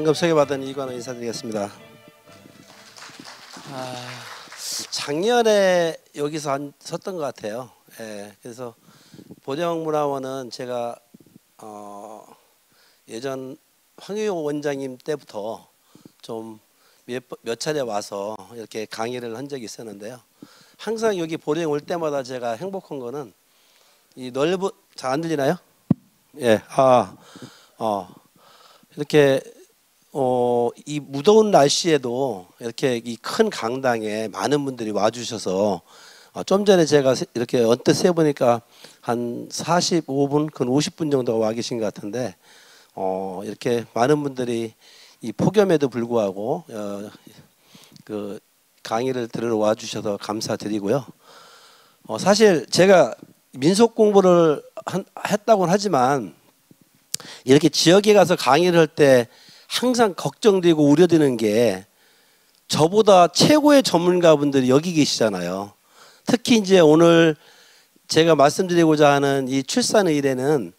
방금 소개받은 이관호 인사드리겠습니다. 작년에 여기서 섰던 것 같아요. 예, 그래서 보령문화원은 제가 예전 황유용 원장님 때부터 좀 몇 차례 와서 이렇게 강의를 한 적이 있었는데요. 항상 여기 보령 올 때마다 제가 행복한 거는 이 넓은, 잘 안 들리나요? 예, 이렇게 이 무더운 날씨에도 이렇게 이 큰 강당에 많은 분들이 와주셔서 좀 전에 제가 이렇게 언뜻 세보니까 한 45분, 근 50분 정도가 와 계신 것 같은데 이렇게 많은 분들이 이 폭염에도 불구하고 그 강의를 들으러 와주셔서 감사드리고요. 사실 제가 민속 공부를 했다고는 하지만 이렇게 지역에 가서 강의를 할 때 항상 걱정되고 우려되는 게 저보다 최고의 전문가분들이 여기 계시잖아요. 특히 이제 오늘 제가 말씀드리고자 하는 이 출산의례는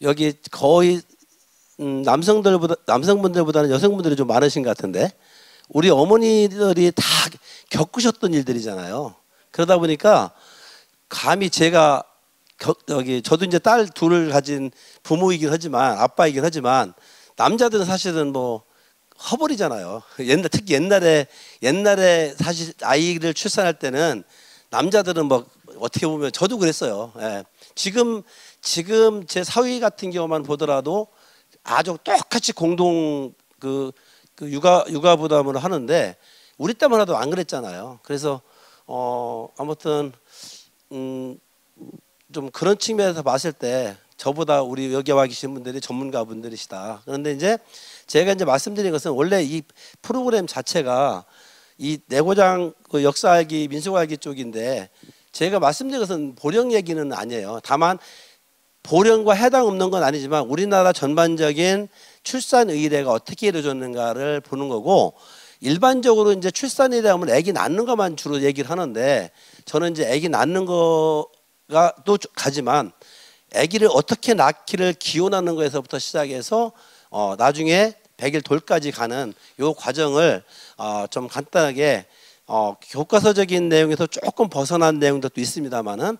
여기 거의 남성분들보다는 여성분들이 좀 많으신 것 같은데 우리 어머니들이 다 겪으셨던 일들이잖아요. 그러다 보니까 감히 제가 저도 이제 딸 둘을 가진 부모이긴 하지만 아빠이긴 하지만 남자들은 사실은 뭐 허벌이잖아요. 특히 옛날에 사실 아이를 출산할 때는 남자들은 뭐 어떻게 보면 저도 그랬어요. 예. 지금 제 사위 같은 경우만 보더라도 아주 똑같이 공동 그 육아 부담을 하는데 우리 때만 해도 안 그랬잖아요. 그래서 아무튼 좀 그런 측면에서 봤을 때 저보다 우리 여기 와 계신 분들이 전문가 분들이시다. 그런데 이제 제가 이제 말씀드린 것은 원래 이 프로그램 자체가 이 내고장 그 역사 알기, 민속 알기 쪽인데 제가 말씀드린 것은 보령 얘기는 아니에요. 다만 보령과 해당 없는 건 아니지만 우리나라 전반적인 출산 의례가 어떻게 이루어졌는가를 보는 거고 일반적으로 이제 출산 의례 하면 아기 낳는 것만 주로 얘기를 하는데 저는 이제 아기 낳는 거가 또 가지만 아기를 어떻게 낳기를 기원하는 거에서부터 시작해서 나중에 100일 돌까지 가는 요 과정을 좀 간단하게 교과서적인 내용에서 조금 벗어난 내용들도 있습니다만은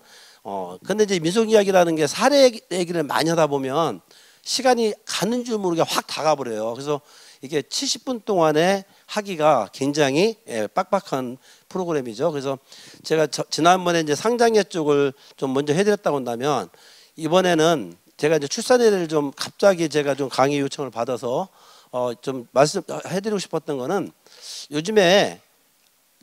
근데 이제 민속 이야기라는 게 사례 얘기를 많이 하다 보면 시간이 가는 줄 모르게 확 다가버려요. 그래서 이게 70분 동안에 하기가 굉장히 빡빡한 프로그램이죠. 그래서 제가 지난번에 이제 상장회 쪽을 좀 먼저 해드렸다고 한다면 이번에는 제가 이제 출산회를 좀 갑자기 제가 좀 강의 요청을 받아서 좀 말씀해드리고 싶었던 거는 요즘에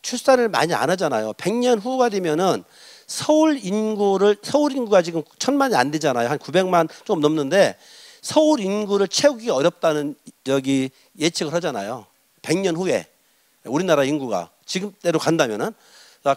출산을 많이 안 하잖아요. 100년 후가 되면은 서울 인구가 지금 1000만이 안 되잖아요. 한 900만 좀 넘는데 서울 인구를 채우기 어렵다는 여기 예측을 하잖아요. 100년 후에 우리나라 인구가 지금대로 간다면은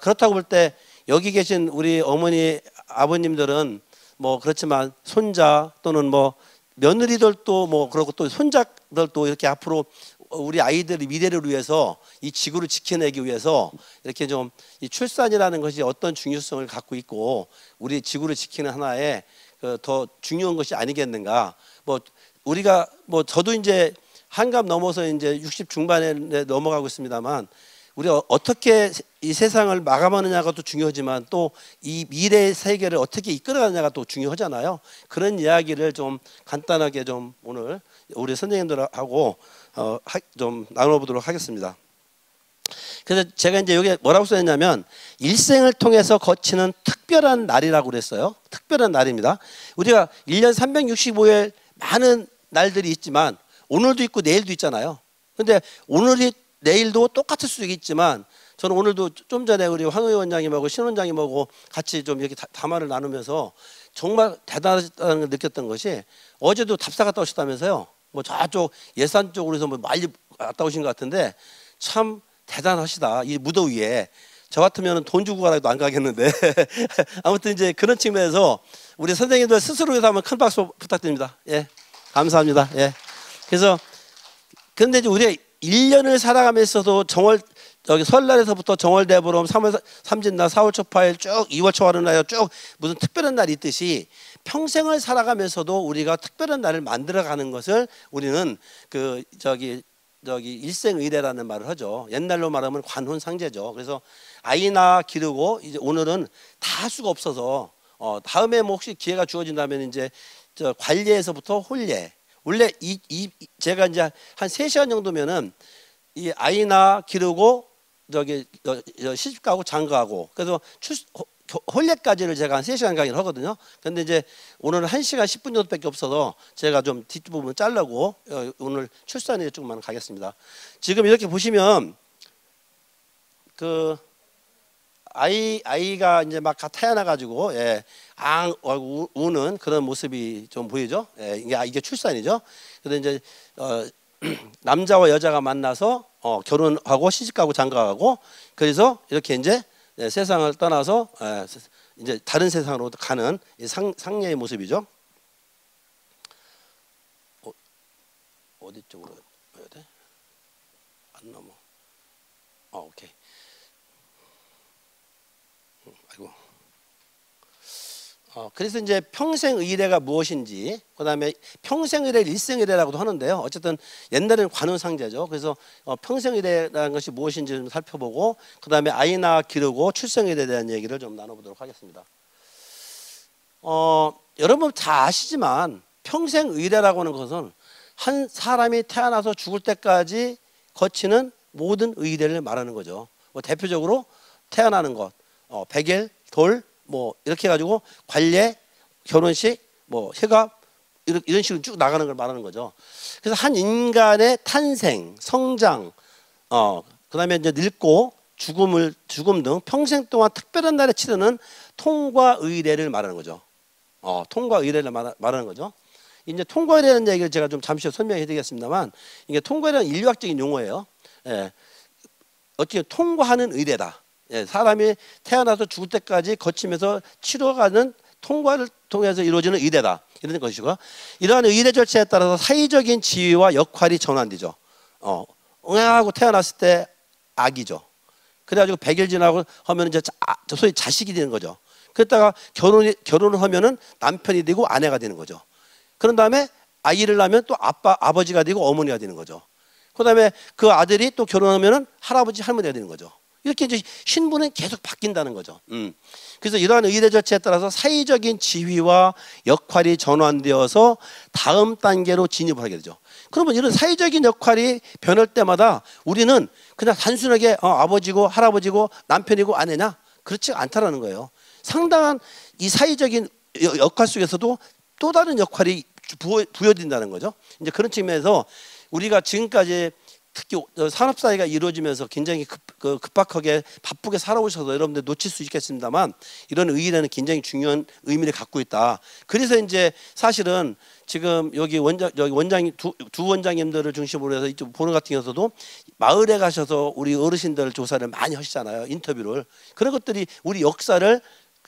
그렇다고 볼 때 여기 계신 우리 어머니 아버님들은 뭐 그렇지만 손자 또는 뭐 며느리들도 뭐 그러고 또 손자들도 이렇게 앞으로 우리 아이들의 미래를 위해서 이 지구를 지켜내기 위해서 이렇게 좀 이 출산이라는 것이 어떤 중요성을 갖고 있고 우리 지구를 지키는 하나의 더 중요한 것이 아니겠는가. 뭐 우리가 뭐 저도 이제 한갑 넘어서 이제 60 중반에 넘어가고 있습니다만 우리가 어떻게 이 세상을 마감하느냐가 또 중요하지만 또 이 미래의 세계를 어떻게 이끌어가느냐가 또 중요하잖아요. 그런 이야기를 좀 간단하게 좀 오늘 우리 선생님들하고 좀 나눠보도록 하겠습니다. 그래서 제가 이제 여기 뭐라고 써있냐면 일생을 통해서 거치는 특별한 날이라고 그랬어요. 특별한 날입니다. 우리가 1년 365일 많은 날들이 있지만 오늘도 있고 내일도 있잖아요. 근데 오늘이 내일도 똑같을 수도 있지만 저는 오늘도 좀 전에 우리 황 의원장님하고 신 원장님하고 같이 좀 이렇게 담화를 나누면서 정말 대단하다는 걸 느꼈던 것이 어제도 답사 갔다 오셨다면서요. 뭐 저쪽 예산 쪽으로 해서 뭐 많이 갔다 오신 것 같은데 참 대단하시다. 이 무더위에 저 같으면 돈 주고 가라도 안 가겠는데 아무튼 이제 그런 측면에서 우리 선생님들 스스로 해서 한번 큰 박수 부탁드립니다. 예, 감사합니다. 예. 그래서 근데 이제 우리가 1년을 살아가면서도 정말 저기 설날에서부터 정월대보름, 3월 삼진날, 4월 초파일 쭉 2월 초하루날 쭉 무슨 특별한 날이 있듯이 평생을 살아가면서도 우리가 특별한 날을 만들어가는 것을 우리는 그 저기 일생의례라는 말을 하죠. 옛날로 말하면 관혼상제죠. 그래서 아이나 기르고 이제 오늘은 다 할 수가 없어서 다음에 뭐 혹시 기회가 주어진다면 이제 저 관례에서부터 혼례. 원래 제가 이제 한 3시간 정도면은 이 아이나 기르고 저기 시집 가고 장가하고 그래서 혼례까지를 제가 한 3시간 강의를 하거든요. 근데 이제 오늘은 1시간 10분 정도밖에 없어서 제가 좀 뒷부분 자르고 오늘 출산에 조금만 가겠습니다. 지금 이렇게 보시면 그 아이가 이제 막 태어나 가지고 우는 그런 모습이 좀 보이죠. 이게 출산이죠. 그래서 이제 남자와 여자가 만나서 결혼하고 시집가고 장가가고 그래서 이렇게 이제 세상을 떠나서 이제 다른 세상으로 가는 상례의 모습이죠. 어디 쪽으로 해야 돼? 안 넘어. 오케이. 아이고. 그래서 이제 평생의례가 무엇인지, 그다음에 평생의례를 일생의례라고도 하는데요. 어쨌든 옛날에는 관혼상제죠. 그래서 평생의례라는 것이 무엇인지 좀 살펴보고, 그다음에 아이 낳아 기르고 출생의례에 대한 얘기를 좀 나눠보도록 하겠습니다. 여러분 다 아시지만 평생의례라고 하는 것은 한 사람이 태어나서 죽을 때까지 거치는 모든 의례를 말하는 거죠. 뭐 대표적으로 태어나는 것, 백일, 돌, 뭐 이렇게 해가지고 관례, 결혼식, 뭐 회갑 이런 식으로 쭉 나가는 걸 말하는 거죠. 그래서 한 인간의 탄생, 성장, 그다음에 이제 늙고 죽음 등 평생 동안 특별한 날에 치르는 통과 의례를 말하는 거죠. 통과 의례를 말하는 거죠. 이제 통과의례라는 얘기를 제가 좀 잠시 설명해드리겠습니다만, 이게 통과의례는 인류학적인 용어예요. 어떻게 통과하는 의례다. 사람이 태어나서 죽을 때까지 거치면서 치러가는 통과를 통해서 이루어지는 의례다. 이런 것이고요. 이러한 의례 절차에 따라서 사회적인 지위와 역할이 전환되죠. 응하고 태어났을 때 아기죠. 그래가지고 100일 지나고 하면 이제 소위 자식이 되는 거죠. 그랬다가 결혼을 하면은 남편이 되고 아내가 되는 거죠. 그런 다음에 아이를 낳으면 또 아버지가 되고 어머니가 되는 거죠. 그다음에 그 아들이 또 결혼하면은 할아버지 할머니가 되는 거죠. 이렇게 이제 신분은 계속 바뀐다는 거죠. 그래서 이러한 의례 절차에 따라서 사회적인 지위와 역할이 전환되어서 다음 단계로 진입을 하게 되죠. 그러면 이런 사회적인 역할이 변할 때마다 우리는 그냥 단순하게 아버지고 할아버지고 남편이고 아내냐? 그렇지 않다라는 거예요. 상당한 이 사회적인 역할 속에서도 또 다른 역할이 부여된다는 거죠. 이제 그런 측면에서 우리가 지금까지 특히 산업사회가 이루어지면서 굉장히 급박하게 바쁘게 살아오셔서 여러분들 놓칠 수 있겠습니다만, 이런 의의는 굉장히 중요한 의미를 갖고 있다. 그래서 이제 사실은 지금 여기 원장님 두 원장님들을 중심으로 해서 이쪽 보는 같은 경우서도 마을에 가셔서 우리 어르신들 조사를 많이 하시잖아요. 인터뷰를. 그런 것들이 우리 역사를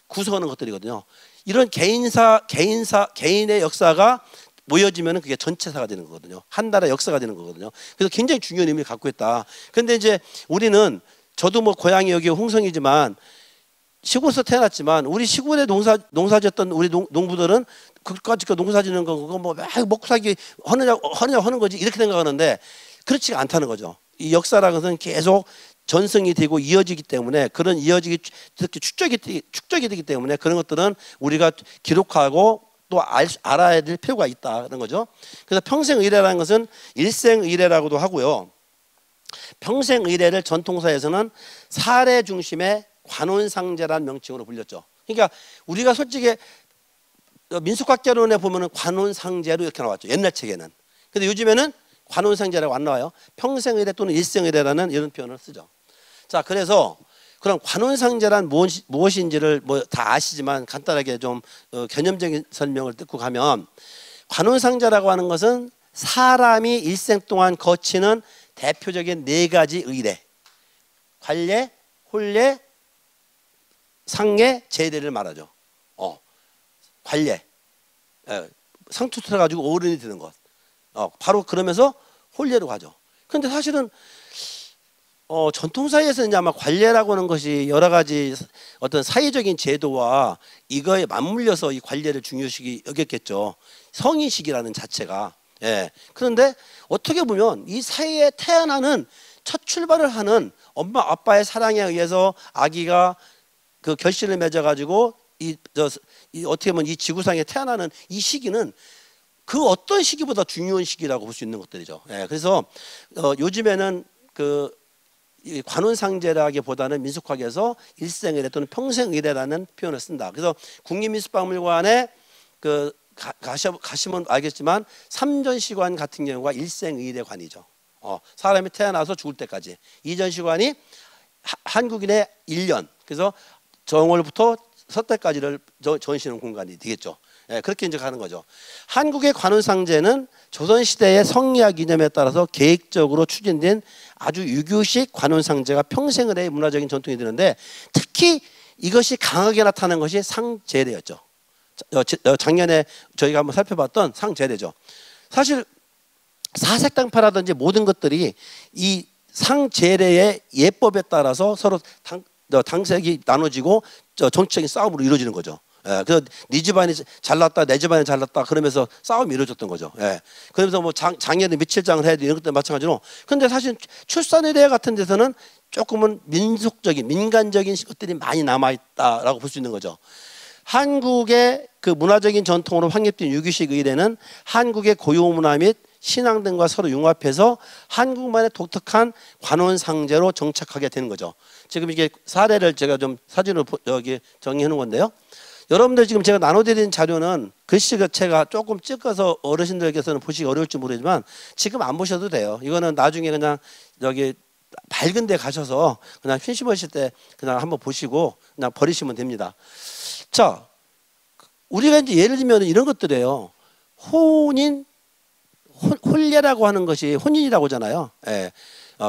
구성하는 것들이거든요. 이런 개인의 역사가 모여지면 그게 전체사가 되는 거거든요. 한 나라의 역사가 되는 거거든요. 그래서 굉장히 중요한 의미를 갖고 있다. 그런데 이제 우리는, 저도 뭐 고향이 여기 홍성이지만 시골에서 태어났지만 우리 시골에 농사짓던 우리 농부들은 그까짓 농사짓는 거 그거 뭐 먹고 살기 하는 거지 이렇게 생각하는데 그렇지가 않다는 거죠. 이 역사라는 것은 계속 전승이 되고 이어지기 때문에, 그런 이어지기 특히 축적이 되기 때문에 그런 것들은 우리가 기록하고 또 알아야 될 필요가 있다는 거죠. 그래서 평생의례라는 것은 일생의례라고도 하고요. 평생의례를 전통사에서는 사례 중심의 관혼상제라는 명칭으로 불렸죠. 그러니까 우리가 솔직히 민속학개론에 보면은 관혼상제로 이렇게 나왔죠. 옛날 책에는. 근데 요즘에는 관혼상제라고 안 나와요. 평생의례 또는 일생의례라는 이런 표현을 쓰죠. 자, 그래서 그럼 관혼상제란 무엇인지를 뭐 다 아시지만 간단하게 좀 개념적인 설명을 듣고 가면, 관혼상제라고 하는 것은 사람이 일생 동안 거치는 대표적인 4가지 의례, 관례, 혼례, 상례, 제례를 말하죠. 관례, 상투 틀어가지고 어른이 되는 것, 바로 그러면서 혼례로 가죠. 그런데 사실은 전통사회에서는 이제 아마 관례라고 하는 것이 여러 가지 어떤 사회적인 제도와 이거에 맞물려서 이 관례를 중요시 여겼겠죠. 성인식이라는 자체가. 예. 그런데 어떻게 보면 이 사회에 태어나는 첫 출발을 하는 엄마 아빠의 사랑에 의해서 아기가 그 결실을 맺어가지고 이 어떻게 보면 이 지구상에 태어나는 이 시기는 그 어떤 시기보다 중요한 시기라고 볼 수 있는 것들이죠. 예. 그래서 요즘에는 이 관혼상제라기보다는 민속학에서 일생의례 또는 평생의례라는 표현을 쓴다. 그래서 국립민속박물관에 가시면 알겠지만 삼전시관 같은 경우가 일생의례관이죠. 사람이 태어나서 죽을 때까지. 이전시관이 한국인의 1년. 그래서 정월부터 서때까지를 전시하는 공간이 되겠죠. 예, 그렇게 이제 가는 거죠. 한국의 관혼상제는 조선시대의 성리학 이념에 따라서 계획적으로 추진된 아주 유교식 관혼상제가 평생을의 문화적인 전통이 되는데 특히 이것이 강하게 나타난 것이 상제례였죠. 작년에 저희가 한번 살펴봤던 상제례죠. 사실 사색당파라든지 모든 것들이 이 상제례의 예법에 따라서 서로 당색이 나눠지고 정치적인 싸움으로 이루어지는 거죠. 예, 그래서 네 집안이 잘났다, 내 집안이 잘났다 그러면서 싸움이 이루어졌던 거죠. 예, 그러면서 뭐 장년에 며칠장을 해야 돼 이런 것들 마찬가지로. 근데 사실 출산의례 같은 데서는 조금은 민속적인, 민간적인 것들이 많이 남아 있다라고 볼 수 있는 거죠. 한국의 그 문화적인 전통으로 확립된 유교식 의례는 한국의 고유 문화 및 신앙 등과 서로 융합해서 한국만의 독특한 관혼상제로 정착하게 되는 거죠. 지금 이게 사례를 제가 좀 사진으로 여기 정리해 놓은 건데요. 여러분들 지금 제가 나눠드린 자료는 글씨 자체가 조금 찍어서 어르신들께서는 보시기 어려울지 모르지만 지금 안 보셔도 돼요. 이거는 나중에 그냥 여기 밝은 데 가셔서 그냥 심심하실 때 그냥 한번 보시고 그냥 버리시면 됩니다. 자, 우리가 이제 예를 들면 이런 것들이에요. 혼례라고 하는 것이 혼인이라고 하잖아요. 예.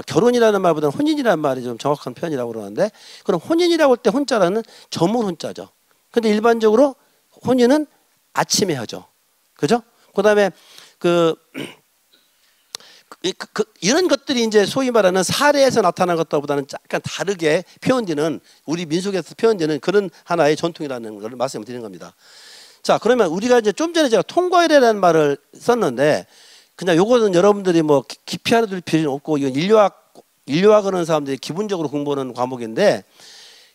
결혼이라는 말보다는 혼인이라는 말이 좀 정확한 표현이라고 그러는데, 그럼 혼인이라고 할 때 혼자라는 저물 혼자죠. 근데 일반적으로 혼인은 아침에 하죠. 그죠? 그다음에 이런 것들이 이제 소위 말하는 사례에서 나타난 것보다는 약간 다르게 표현되는, 우리 민속에서 표현되는 그런 하나의 전통이라는 걸 말씀을 드리는 겁니다. 자, 그러면 우리가 이제 좀 전에 제가 통과의례라는 말을 썼는데, 그냥 요거는 여러분들이 뭐 깊이 알아둘 필요는 없고, 이건 인류학 하는 사람들이 기본적으로 공부하는 과목인데,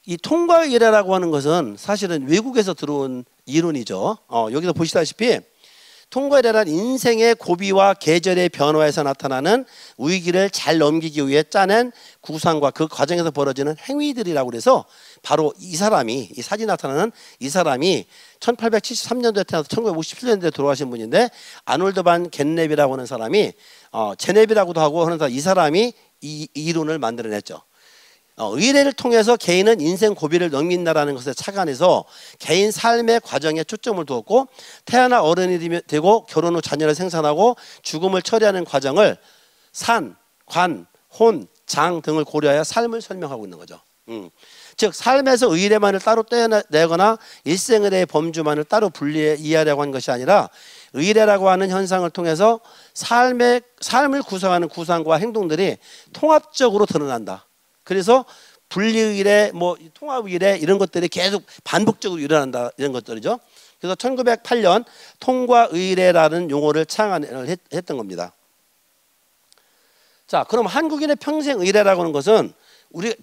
이 통과의례라고 하는 것은 사실은 외국에서 들어온 이론이죠. 여기서 보시다시피 통과의례란 인생의 고비와 계절의 변화에서 나타나는 위기를 잘 넘기기 위해 짜낸 구상과 그 과정에서 벌어지는 행위들이라고 그래서, 바로 이 사람이, 이 사진 나타나는 이 사람이 1873년도에 태어나서 1957년도에 돌아가신 분인데, 아놀드 반 겟랩이라고 하는 사람이 제넵이라고도 하고 하는 이 사람이 이 이론을 만들어냈죠. 의례를 통해서 개인은 인생 고비를 넘긴다라는 것에 착안해서 개인 삶의 과정에 초점을 두었고, 태어나 어른이 되고 결혼 후 자녀를 생산하고 죽음을 처리하는 과정을 산, 관, 혼, 장 등을 고려하여 삶을 설명하고 있는 거죠. 즉 삶에서 의례만을 따로 떼어내거나 일생의례의 범주만을 따로 분리해 이해하려고 하는 것이 아니라, 의례라고 하는 현상을 통해서 삶을 구성하는 구상과 행동들이 통합적으로 드러난다. 그래서 분리의례, 뭐 통합의례 이런 것들이 계속 반복적으로 일어난다, 이런 것들이죠. 그래서 1908년 통과의례라는 용어를 창안을 했던 겁니다. 자, 그럼 한국인의 평생의례라고 하는 것은,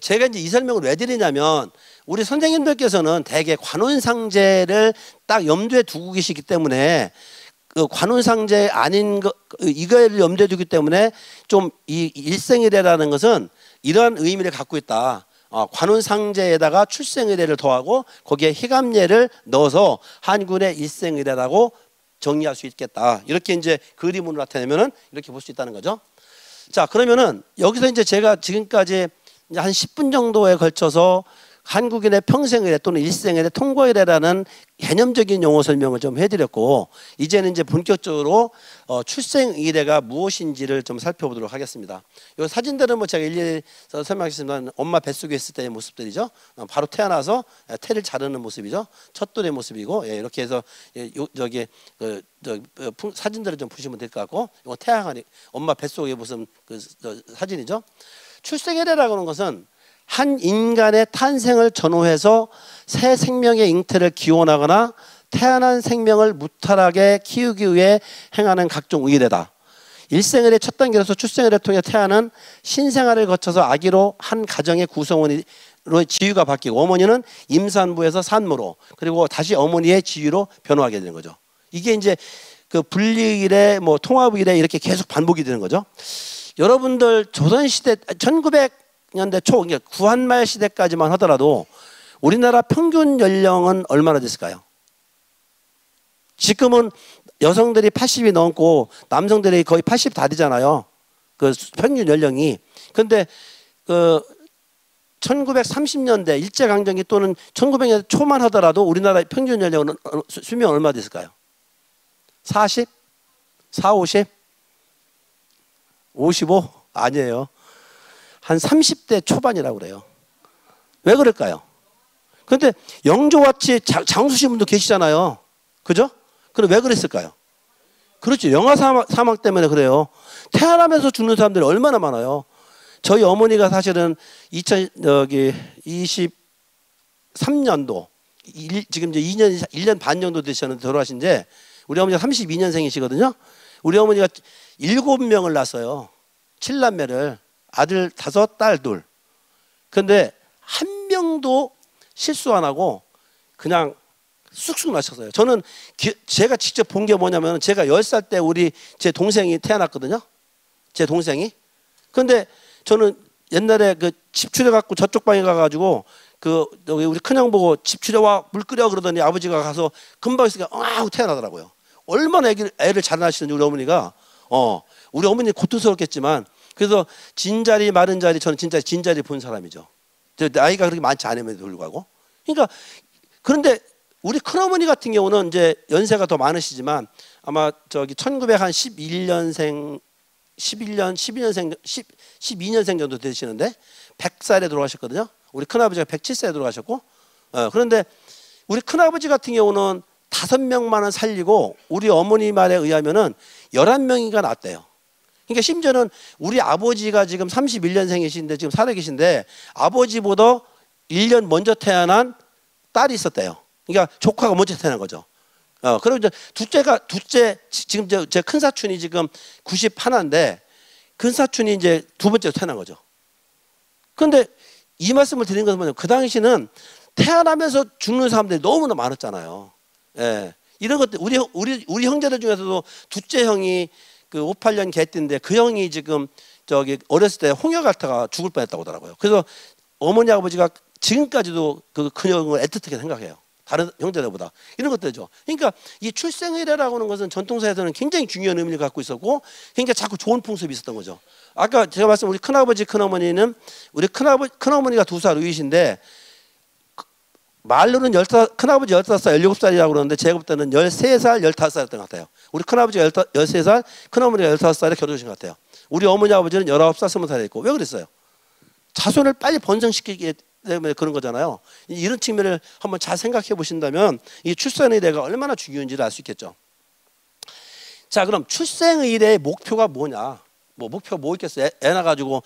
제가 이제 이 설명을 왜 드리냐면, 우리 선생님들께서는 대개 관혼상제를 딱 염두에 두고 계시기 때문에, 그 관혼상제 아닌 거, 이걸 염두에 두기 때문에 좀 이 일생의례라는 것은 이러한 의미를 갖고 있다. 관혼상제에다가 출생의례를 더하고 거기에 희감례를 넣어서 한국의 일생의례라고 정리할 수 있겠다. 이렇게 이제 그림으로 나타내면은 이렇게 볼 수 있다는 거죠. 자, 그러면은 여기서 이제 제가 지금까지 한 10분 정도에 걸쳐서 한국인의 평생의례 또는 일생의례, 통과의례라는 개념적인 용어 설명을 좀 해드렸고, 이제는 이제 본격적으로 출생의례가 무엇인지를 좀 살펴보도록 하겠습니다. 이 사진들은 뭐 제가 일일이 설명하겠습니다. 엄마 뱃속에 있을 때의 모습들이죠. 바로 태어나서 태를 자르는 모습이죠. 첫돌의 모습이고, 이렇게 해서 저기 사진들을 좀 보시면 될 것 같고, 이거 태아하니 엄마 뱃속의 무슨 사진이죠. 출생이래라고 하는 것은 한 인간의 탄생을 전후해서 새 생명의 잉태를 기원하거나 태어난 생명을 무탈하게 키우기 위해 행하는 각종 의례다. 일생일의 첫 단계로서 출생의례를 통해 태어난 신생아를 거쳐서 아기로 한 가정의 구성원으로 지위가 바뀌고 어머니는 임산부에서 산모로 그리고 다시 어머니의 지위로 변화하게 되는 거죠. 이게 이제 그 분리의례, 뭐 통합의례 이렇게 계속 반복이 되는 거죠. 여러분들 조선시대 1900년대 초, 그러니까 구한말 시대까지만 하더라도 우리나라 평균 연령은 얼마나 됐을까요? 지금은 여성들이 80이 넘고 남성들이 거의 80 다 되잖아요. 그 평균 연령이. 근데 그 1930년대 일제강점기 또는 1900년대 초만 하더라도 우리나라 평균 연령은 수명 얼마 됐을까요? 40? 4, 50? 55? 아니에요. 한 30대 초반이라고 그래요. 왜 그럴까요? 근데 영조같이 장수신 분도 계시잖아요. 그죠? 그럼 왜 그랬을까요? 그렇죠. 영아 사망 때문에 그래요. 태어나면서 죽는 사람들이 얼마나 많아요. 저희 어머니가 사실은 2023년도 지금 이제 1년 반 정도 되셨는데 돌아가신 지 우리 어머니가 32년생이시거든요. 우리 어머니가 7명을 낳았어요. 7남매를. 아들 5, 딸 2. 근데 한 명도 실수 안 하고 그냥 쑥쑥 나셨어요. 저는 제가 직접 본 게 뭐냐면 제가 10살 때 제 동생이 태어났거든요. 제 동생이. 근데 저는 옛날에 그 집 추려갖고 저쪽 방에 가가지고 여기 우리 큰형 보고 집 추려와 물 끓여 그러더니 아버지가 가서 금방 있으니까 하고 태어나더라고요. 얼마나 애를 잘 낳으시는지 우리 어머니가. 우리 어머니 고통스럽겠지만 그래서 진자리 마른 자리 저는 진짜 진자리 본 사람이죠. 나이가 그렇게 많지 않음에도 불구하고. 그러니까 그런데 우리 큰어머니 같은 경우는 이제 연세가 더 많으시지만 아마 저기 1911년생 12년생 정도 되시는데 100살에 돌아가셨거든요. 우리 큰아버지가 107세에 돌아가셨고 그런데 우리 큰아버지 같은 경우는 5명만은 살리고 우리 어머니 말에 의하면은 11명인가 낳았대요. 그러니까 심지어는 우리 아버지가 지금 31년생이신데 지금 살아계신데 아버지보다 1년 먼저 태어난 딸이 있었대요. 그러니까 조카가 먼저 태어난 거죠. 그리고 이제 둘째 지금 제 큰 사촌이 지금 91인데 큰 사촌이 이제 두 번째로 태어난 거죠. 그런데 이 말씀을 드린 것은 뭐냐면 그 당시는 태어나면서 죽는 사람들이 너무나 많았잖아요. 예. 이런 것들 우리 형제들 중에서도 둘째 형이 그 58년 개띠인데 그 형이 지금 저기 어렸을 때 홍역 앓다가 죽을 뻔했다고 하더라고요. 그래서 어머니 아버지가 지금까지도 그 형을 애틋하게 생각해요. 다른 형제들보다 이런 것들이죠. 그러니까 이 출생의례라고 하는 것은 전통사에서는 굉장히 중요한 의미를 갖고 있었고 그러니까 자꾸 좋은 풍습이 있었던 거죠. 아까 제가 말씀드린 우리 큰아버지 큰어머니는 우리 큰어머니가 2살 위이신데 말로는 큰아버지 15살 17살이라고 그러는데 제가 볼 때는 13살 15살이었던 것 같아요. 우리 큰아버지가 13살 큰어머니가 15살에 결혼하신 것 같아요. 우리 어머니 아버지는 19살 20살에 있고 왜 그랬어요? 자손을 빨리 번성시키기 때문에 그런 거잖아요. 이런 측면을 한번 잘 생각해 보신다면 이 출생의례가 얼마나 중요한지를 알 수 있겠죠. 자, 그럼 출생의례의 목표가 뭐냐? 목표가 뭐 있겠어요? 애 낳아가지고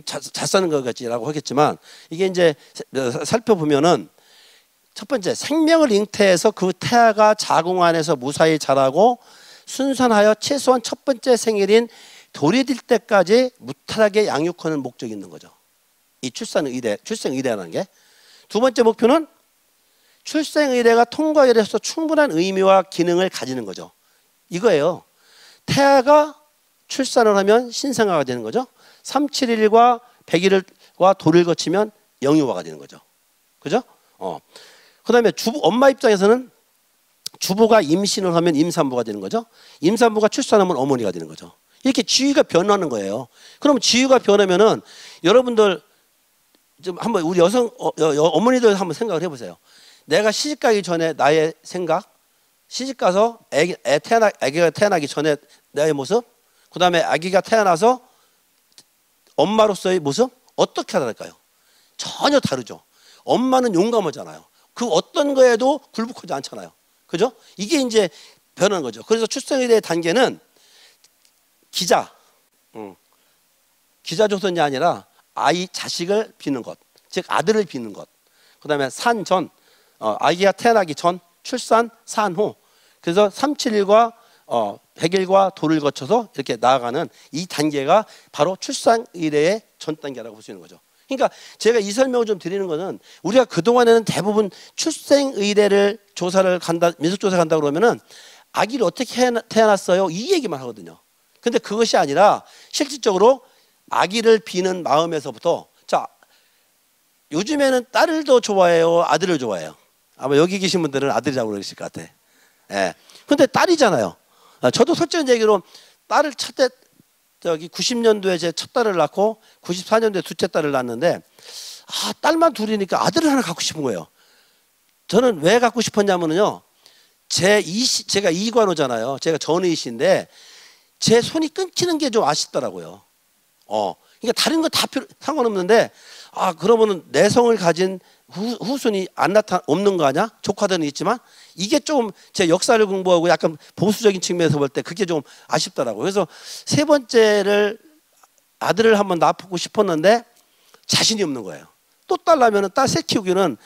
잘 사는 거겠지라고 하겠지만 이게 이제 살펴보면은 첫 번째 생명을 잉태해서 그 태아가 자궁 안에서 무사히 자라고 순산하여 최소한 첫 번째 생일인 돌이 들 때까지 무탈하게 양육하는 목적이 있는 거죠. 이 출생의례라는 게. 두 번째 목표는 출생의례가 통과의례로서 충분한 의미와 기능을 가지는 거죠. 이거예요. 태아가 출산을 하면 신생아가 되는 거죠. 371과 100일과 돌을 거치면 영유아가 되는 거죠. 그죠? 그 다음에 엄마 입장에서는 주부가 임신을 하면 임산부가 되는 거죠. 임산부가 출산하면 어머니가 되는 거죠. 이렇게 지위가 변하는 거예요. 그럼 지위가 변하면은 여러분들 좀 한번 우리 어머니들 한번 생각을 해보세요. 내가 시집 가기 전에 나의 생각, 시집 가서 아기가 태어나기 전에 나의 모습, 그 다음에 아기가 태어나서 엄마로서의 모습 어떻게 다를까요? 전혀 다르죠. 엄마는 용감하잖아요. 그 어떤 거에도 굴복하지 않잖아요. 그죠? 이게 이제 변하는 거죠. 그래서 출생의례 단계는 기자 기자조선이 아니라 자식을 비는 것, 즉 아들을 비는 것. 그다음에 산전, 아기가 태어나기 전, 출산, 산후. 그래서 371과 100일과 도를 거쳐서 이렇게 나아가는 이 단계가 바로 출산 의례의 전 단계라고 볼 수 있는 거죠. 그러니까 제가 이 설명을 좀 드리는 것은 우리가 그동안에는 대부분 출생 의례를 조사를 간다, 민속조사 간다 그러면은 아기를 어떻게 태어났어요? 이 얘기만 하거든요. 근데 그것이 아니라 실질적으로 아기를 비는 마음에서부터, 자, 요즘에는 딸을 더 좋아해요, 아들을 좋아해요? 아마 여기 계신 분들은 아들이라고 그러실 것 같아. 예. 근데 딸이잖아요. 저도 솔직한 얘기로 딸을 첫 때, 90년도에 제 첫 딸을 낳고 94년도에 둘째 딸을 낳았는데, 딸만 둘이니까 아들을 하나 갖고 싶은 거예요. 저는 왜 갖고 싶었냐면요, 제가 이관호잖아요. 제가 전의씨인데 제 손이 끊기는 게 좀 아쉽더라고요. 그러니까 다른 건 다 상관없는데, 그러면은 내성을 가진 후손이 없는 거 아니야? 조카들은 있지만 이게 좀 제 역사를 공부하고 약간 보수적인 측면에서 볼 때 그게 좀 아쉽더라고요. 그래서 세 번째를 아들을 한번 낳고 싶었는데 자신이 없는 거예요. 또 딸 낳으면 딸 셋 키우기는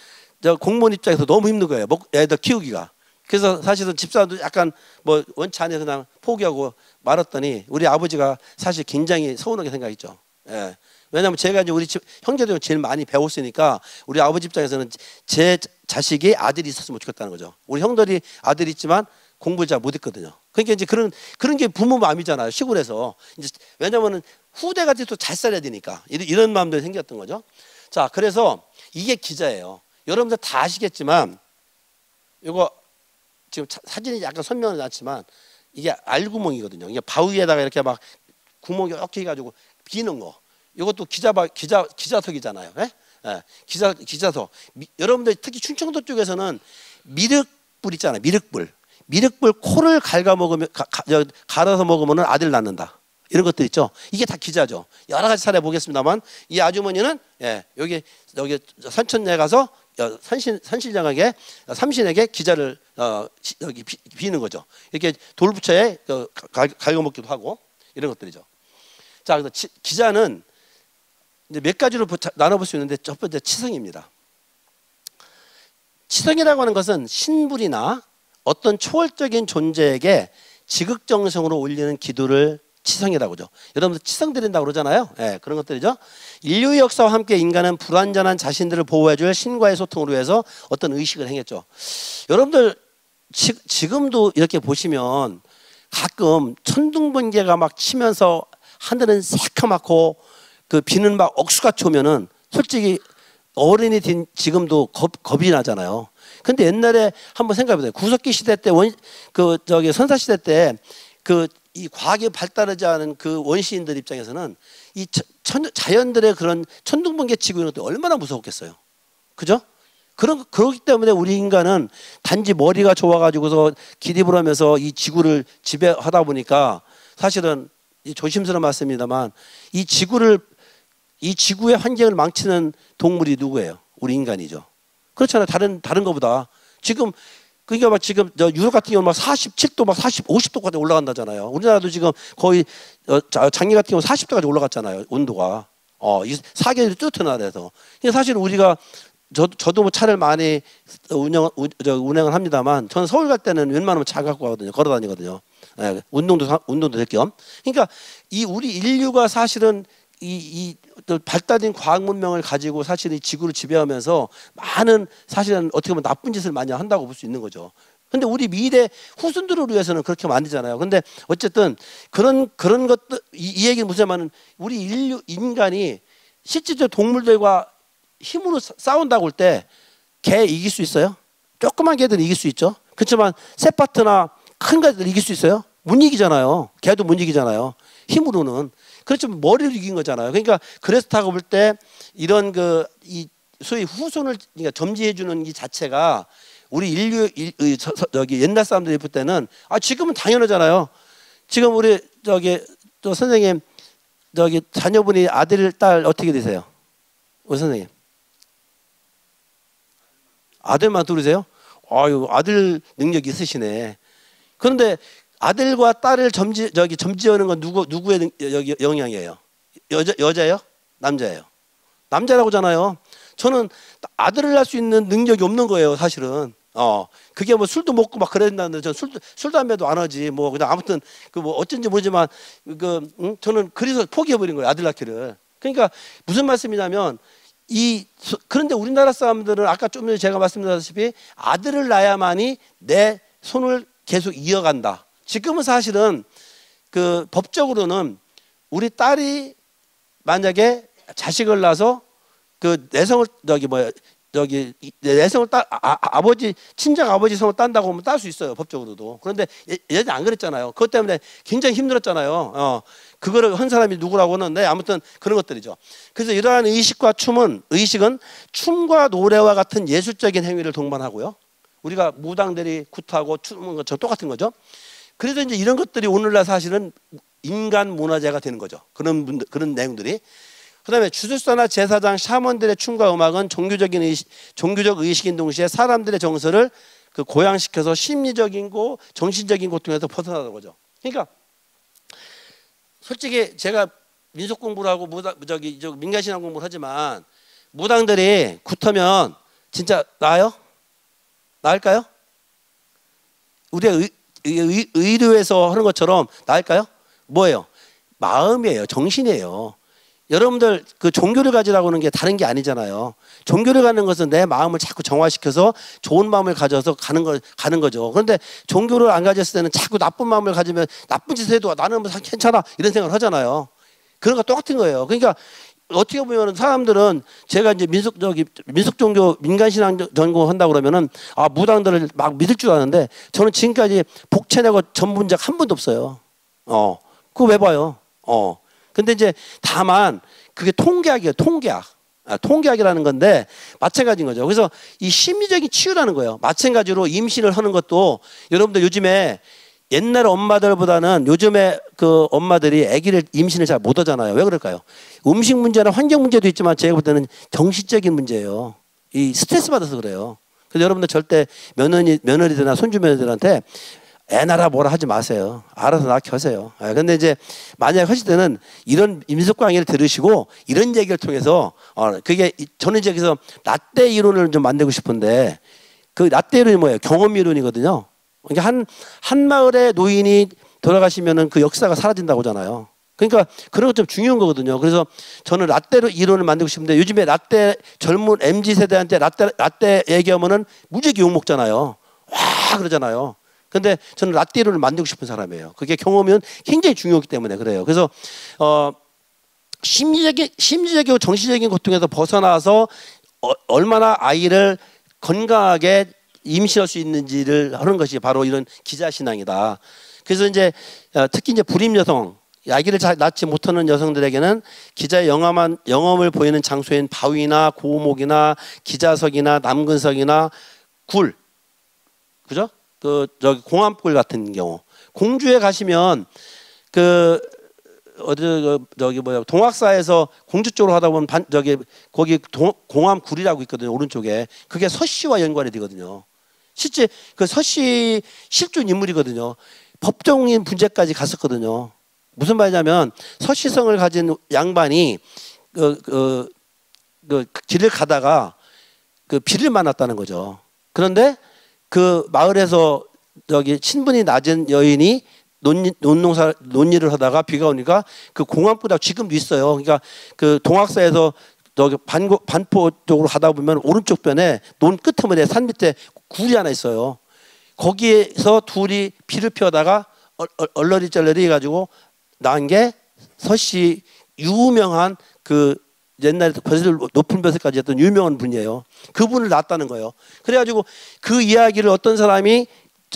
공무원 입장에서 너무 힘든 거예요. 애들 키우기가. 그래서 사실은 집사도 약간 뭐 원치 않아서 그냥 포기하고 말았더니 우리 아버지가 사실 굉장히 서운하게 생각했죠. 예. 왜냐하면 제가 이제 우리 집 형제들 제일 많이 배웠으니까 우리 아버지 입장에서는 제 자식이 아들이 있었으면 좋겠다는 거죠. 우리 형들이 아들이 있지만 공부를 잘 못했거든요. 그러니까 이제 그런 게 부모 마음이잖아요. 시골에서 이제 왜냐하면은 후대가 또 잘 살아야 되니까 이런 마음들이 생겼던 거죠. 자, 그래서 이게 기자예요. 여러분들 다 아시겠지만 이거 지금 사진이 약간 선명하지 않지만 이게 알구멍이거든요. 이게 바위에다가 이렇게 막 구멍 이렇게 해가지고 비는 거. 이것도 기자석이잖아요. 예? 예. 기자석. 여러분들 특히 충청도 쪽에서는 미륵불 있잖아요. 미륵불 코를 갈아서 먹으면 아들 낳는다. 이런 것들 있죠. 이게 다 기자죠. 여러 가지 사례 보겠습니다만 이 아주머니는 여기 선천에 가서 선신령에게 삼신에게 기자를 여기 비는 거죠. 이렇게 돌부처에 갈겨먹기도 하고 이런 것들이죠. 자, 그래서 기자는 이제 몇 가지로 나눠볼 수 있는데 첫 번째 치성입니다. 치성이라고 하는 것은 신불이나 어떤 초월적인 존재에게 지극정성으로 올리는 기도를 치성이라고 하죠. 여러분들 치성 드린다고 그러잖아요. 그런 것들이죠. 인류의 역사와 함께 인간은 불완전한 자신들을 보호해줄 신과의 소통으로 해서 어떤 의식을 행했죠. 여러분들 지금도 이렇게 보시면 가끔 천둥번개가 막 치면서 하늘은 새카맣고 그 비는 막 억수같이 오면은 솔직히 어른이 된 지금도 겁이 나잖아요. 근데 옛날에 한번 생각해보세요. 구석기 시대 때 선사 시대 때 이 과학이 발달하지 않은 그 원시인들 입장에서는 이 자연들의 그런 천둥번개 치고 이런 것도 얼마나 무서웠겠어요. 그죠? 그렇기 때문에 우리 인간은 단지 머리가 좋아가지고서 기립을 하면서 이 지구를 지배하다 보니까 사실은 조심스러운 말씀입니다만 이 지구의 환경을 망치는 동물이 누구예요? 우리 인간이죠. 그렇잖아요. 다른 것보다 지금 그러니까 막 지금 유럽 같은 경우는 막 47도, 막 50도까지 올라간다잖아요. 우리나라도 지금 거의 작년 같은 경우 40도까지 올라갔잖아요. 온도가. 이 사계절이 뚜렷한 나라에서. 사실 우리가 저도 뭐 차를 많이 운행을 합니다만 저는 서울 갈 때는 웬만하면 차 갖고 가거든요. 걸어 다니거든요. 운동도 될 겸. 그러니까 이 우리 인류가 사실은 이 발달된 과학 문명을 가지고 사실 이 지구를 지배하면서 많은 사실은 어떻게 보면 나쁜 짓을 많이 한다고 볼 수 있는 거죠. 근데 우리 미래 후손들을 위해서는 그렇게 하면 안 되잖아요. 근데 어쨌든 그런 것들 이 얘기는 무슨 우리 인간이 실질적으로 동물들과 힘으로 싸운다고 할 때 개 이길 수 있어요? 조그만 개들은 이길 수 있죠. 그렇지만 세파트나 큰 개들 이길 수 있어요? 못 이기잖아요. 개도 못 이기잖아요. 힘으로는. 그렇지만 머리를 이긴 거잖아요. 그러니까 그래서 볼 때 이런 이 소위 후손을 그러니까 점지해주는 이 자체가 우리 여기 옛날 사람들이 볼 때는 지금은 당연하잖아요. 지금 우리 또 선생님 자녀분이 아들 딸 어떻게 되세요? 우리 선생님 아들만 둘이세요? 아유, 아들 능력이 있으시네. 그런데 아들과 딸을 점지하는 건 누구의 영향이에요? 여자예요? 남자예요? 남자라고잖아요. 저는 아들을 낳을 수 있는 능력이 없는 거예요, 사실은. 그게 뭐 술도 먹고 막 그랬는데 전 술 담배도 안 하지. 뭐 그냥 아무튼 그 뭐 어쩐지 모르지만 저는 그래서 포기해 버린 거예요, 아들 낳기를. 그러니까 무슨 말씀이냐면 그런데 우리나라 사람들은 아까 좀 전에 제가 말씀드렸다시피 아들을 낳아야만이 내 손을 계속 이어간다. 지금은 사실은 그 법적으로는 우리 딸이 만약에 자식을 낳아서 그 내성을 내성을 아버지 친정 아버지 성을 딴다고 하면 딸 수 있어요, 법적으로도. 그런데 예전에 안 그랬잖아요. 그것 때문에 굉장히 힘들었잖아요. 그거를 한 사람이 누구라고 하는데 아무튼 그런 것들이죠. 그래서 이러한 의식은 춤과 노래와 같은 예술적인 행위를 동반하고요. 우리가 무당들이 굿하고 추는 것처럼 똑같은 거죠. 그래서 이제 이런 것들이 오늘날 사실은 인간 문화재가 되는 거죠. 그런 내용들이. 그다음에 주술사나 제사장, 샤먼들의 춤과 음악은 종교적 의식인 동시에 사람들의 정서를 그 고양시켜서 심리적인 고 정신적인 고통에서 벗어나는 거죠. 그러니까 솔직히 제가 민속 공부를 하고 민간신앙 공부를 하지만 무당들이 굿하면 진짜 나아요? 나을까요? 우리가 의료에서 하는 것처럼 나을까요? 뭐예요? 마음이에요. 정신이에요. 여러분들 그 종교를 가지라고 하는 게 다른 게 아니잖아요. 종교를 가는 것은 내 마음을 자꾸 정화시켜서 좋은 마음을 가져서 가는 거죠. 그런데 종교를 안 가졌을 때는 자꾸 나쁜 마음을 가지면 나쁜 짓을 해도 나는 뭐 괜찮아 이런 생각을 하잖아요. 그런 거 똑같은 거예요. 그러니까 어떻게 보면 사람들은 제가 이제 민속 종교 민간신앙 전공한다고 그러면은 무당들을 막 믿을 줄 아는데 저는 지금까지 복채내고 전본 적 한 번도 없어요. 그거 왜 봐요? 근데 이제 다만 그게 통계학이에요. 통계학이라는 건데 마찬가지인 거죠. 그래서 이 심리적인 치유라는 거예요. 마찬가지로 임신을 하는 것도 여러분들 요즘에 옛날 엄마들보다는 요즘에 그 엄마들이 아기를 임신을 잘 못 하잖아요. 왜 그럴까요? 음식 문제나 환경 문제도 있지만 제가 볼 때는 정신적인 문제예요. 이 스트레스 받아서 그래요. 그래서 여러분들 절대 며느리들이나 손주 며느리들한테 애 낳아라 뭐라 하지 마세요. 알아서 낳게 하세요. 근데 이제 만약 하실 때는 이런 민속 강의를 들으시고 이런 얘기를 통해서 그게 저는 이제 그래서 라떼 이론을 좀 만들고 싶은데 그 라떼 이론이 뭐예요? 경험 이론이거든요. 그러니까 한 마을의 노인이 돌아가시면은 그 역사가 사라진다고 하잖아요. 그러니까 그런 것 좀 중요한 거거든요. 그래서 저는 라떼로 이론을 만들고 싶은데 요즘에 라떼 젊은 MZ 세대한테 라떼 얘기하면은 무지하게 욕 먹잖아요. 와 그러잖아요. 근데 저는 라떼 이론을 만들고 싶은 사람이에요. 그게 경험은 굉장히 중요하기 때문에 그래요. 그래서 심리적이고 정신적인 고통에서 벗어나서 얼마나 아이를 건강하게 임신할 수 있는지를 하는 것이 바로 이런 기자신앙이다. 그래서 이제 특히 이제 불임 여성, 아기를 잘 낳지 못하는 여성들에게는 기자의 영험을 보이는 장소인 바위나 고목이나 기자석이나 남근석이나 굴, 그죠? 공암굴 같은 경우, 공주에 가시면 동학사에서 공주 쪽으로 하다 보면 거기 공암굴이라고 있거든요. 오른쪽에 그게 서씨와 연관이 되거든요. 실제 그 서씨 실존 인물이거든요. 법정인 분재까지 갔었거든요. 무슨 말이냐면 서씨성을 가진 양반이 길을 가다가 그 비를 만났다는 거죠. 그런데 그 마을에서 신분이 낮은 여인이 논일을 하다가 비가 오니까 그 공암굴이 지금도 있어요. 그러니까 그 동학사에서 반포 쪽으로 가다 보면 오른쪽 변에 논 끄트머리에 산 밑에 굴이 하나 있어요. 거기에서 둘이 피를 피우다가 얼러리쩔러리 해가지고 난 게 서씨 유명한 그 옛날에 높은 벼슬까지 했던 유명한 분이에요. 그분을 낳았다는 거예요. 그래가지고 그 이야기를 어떤 사람이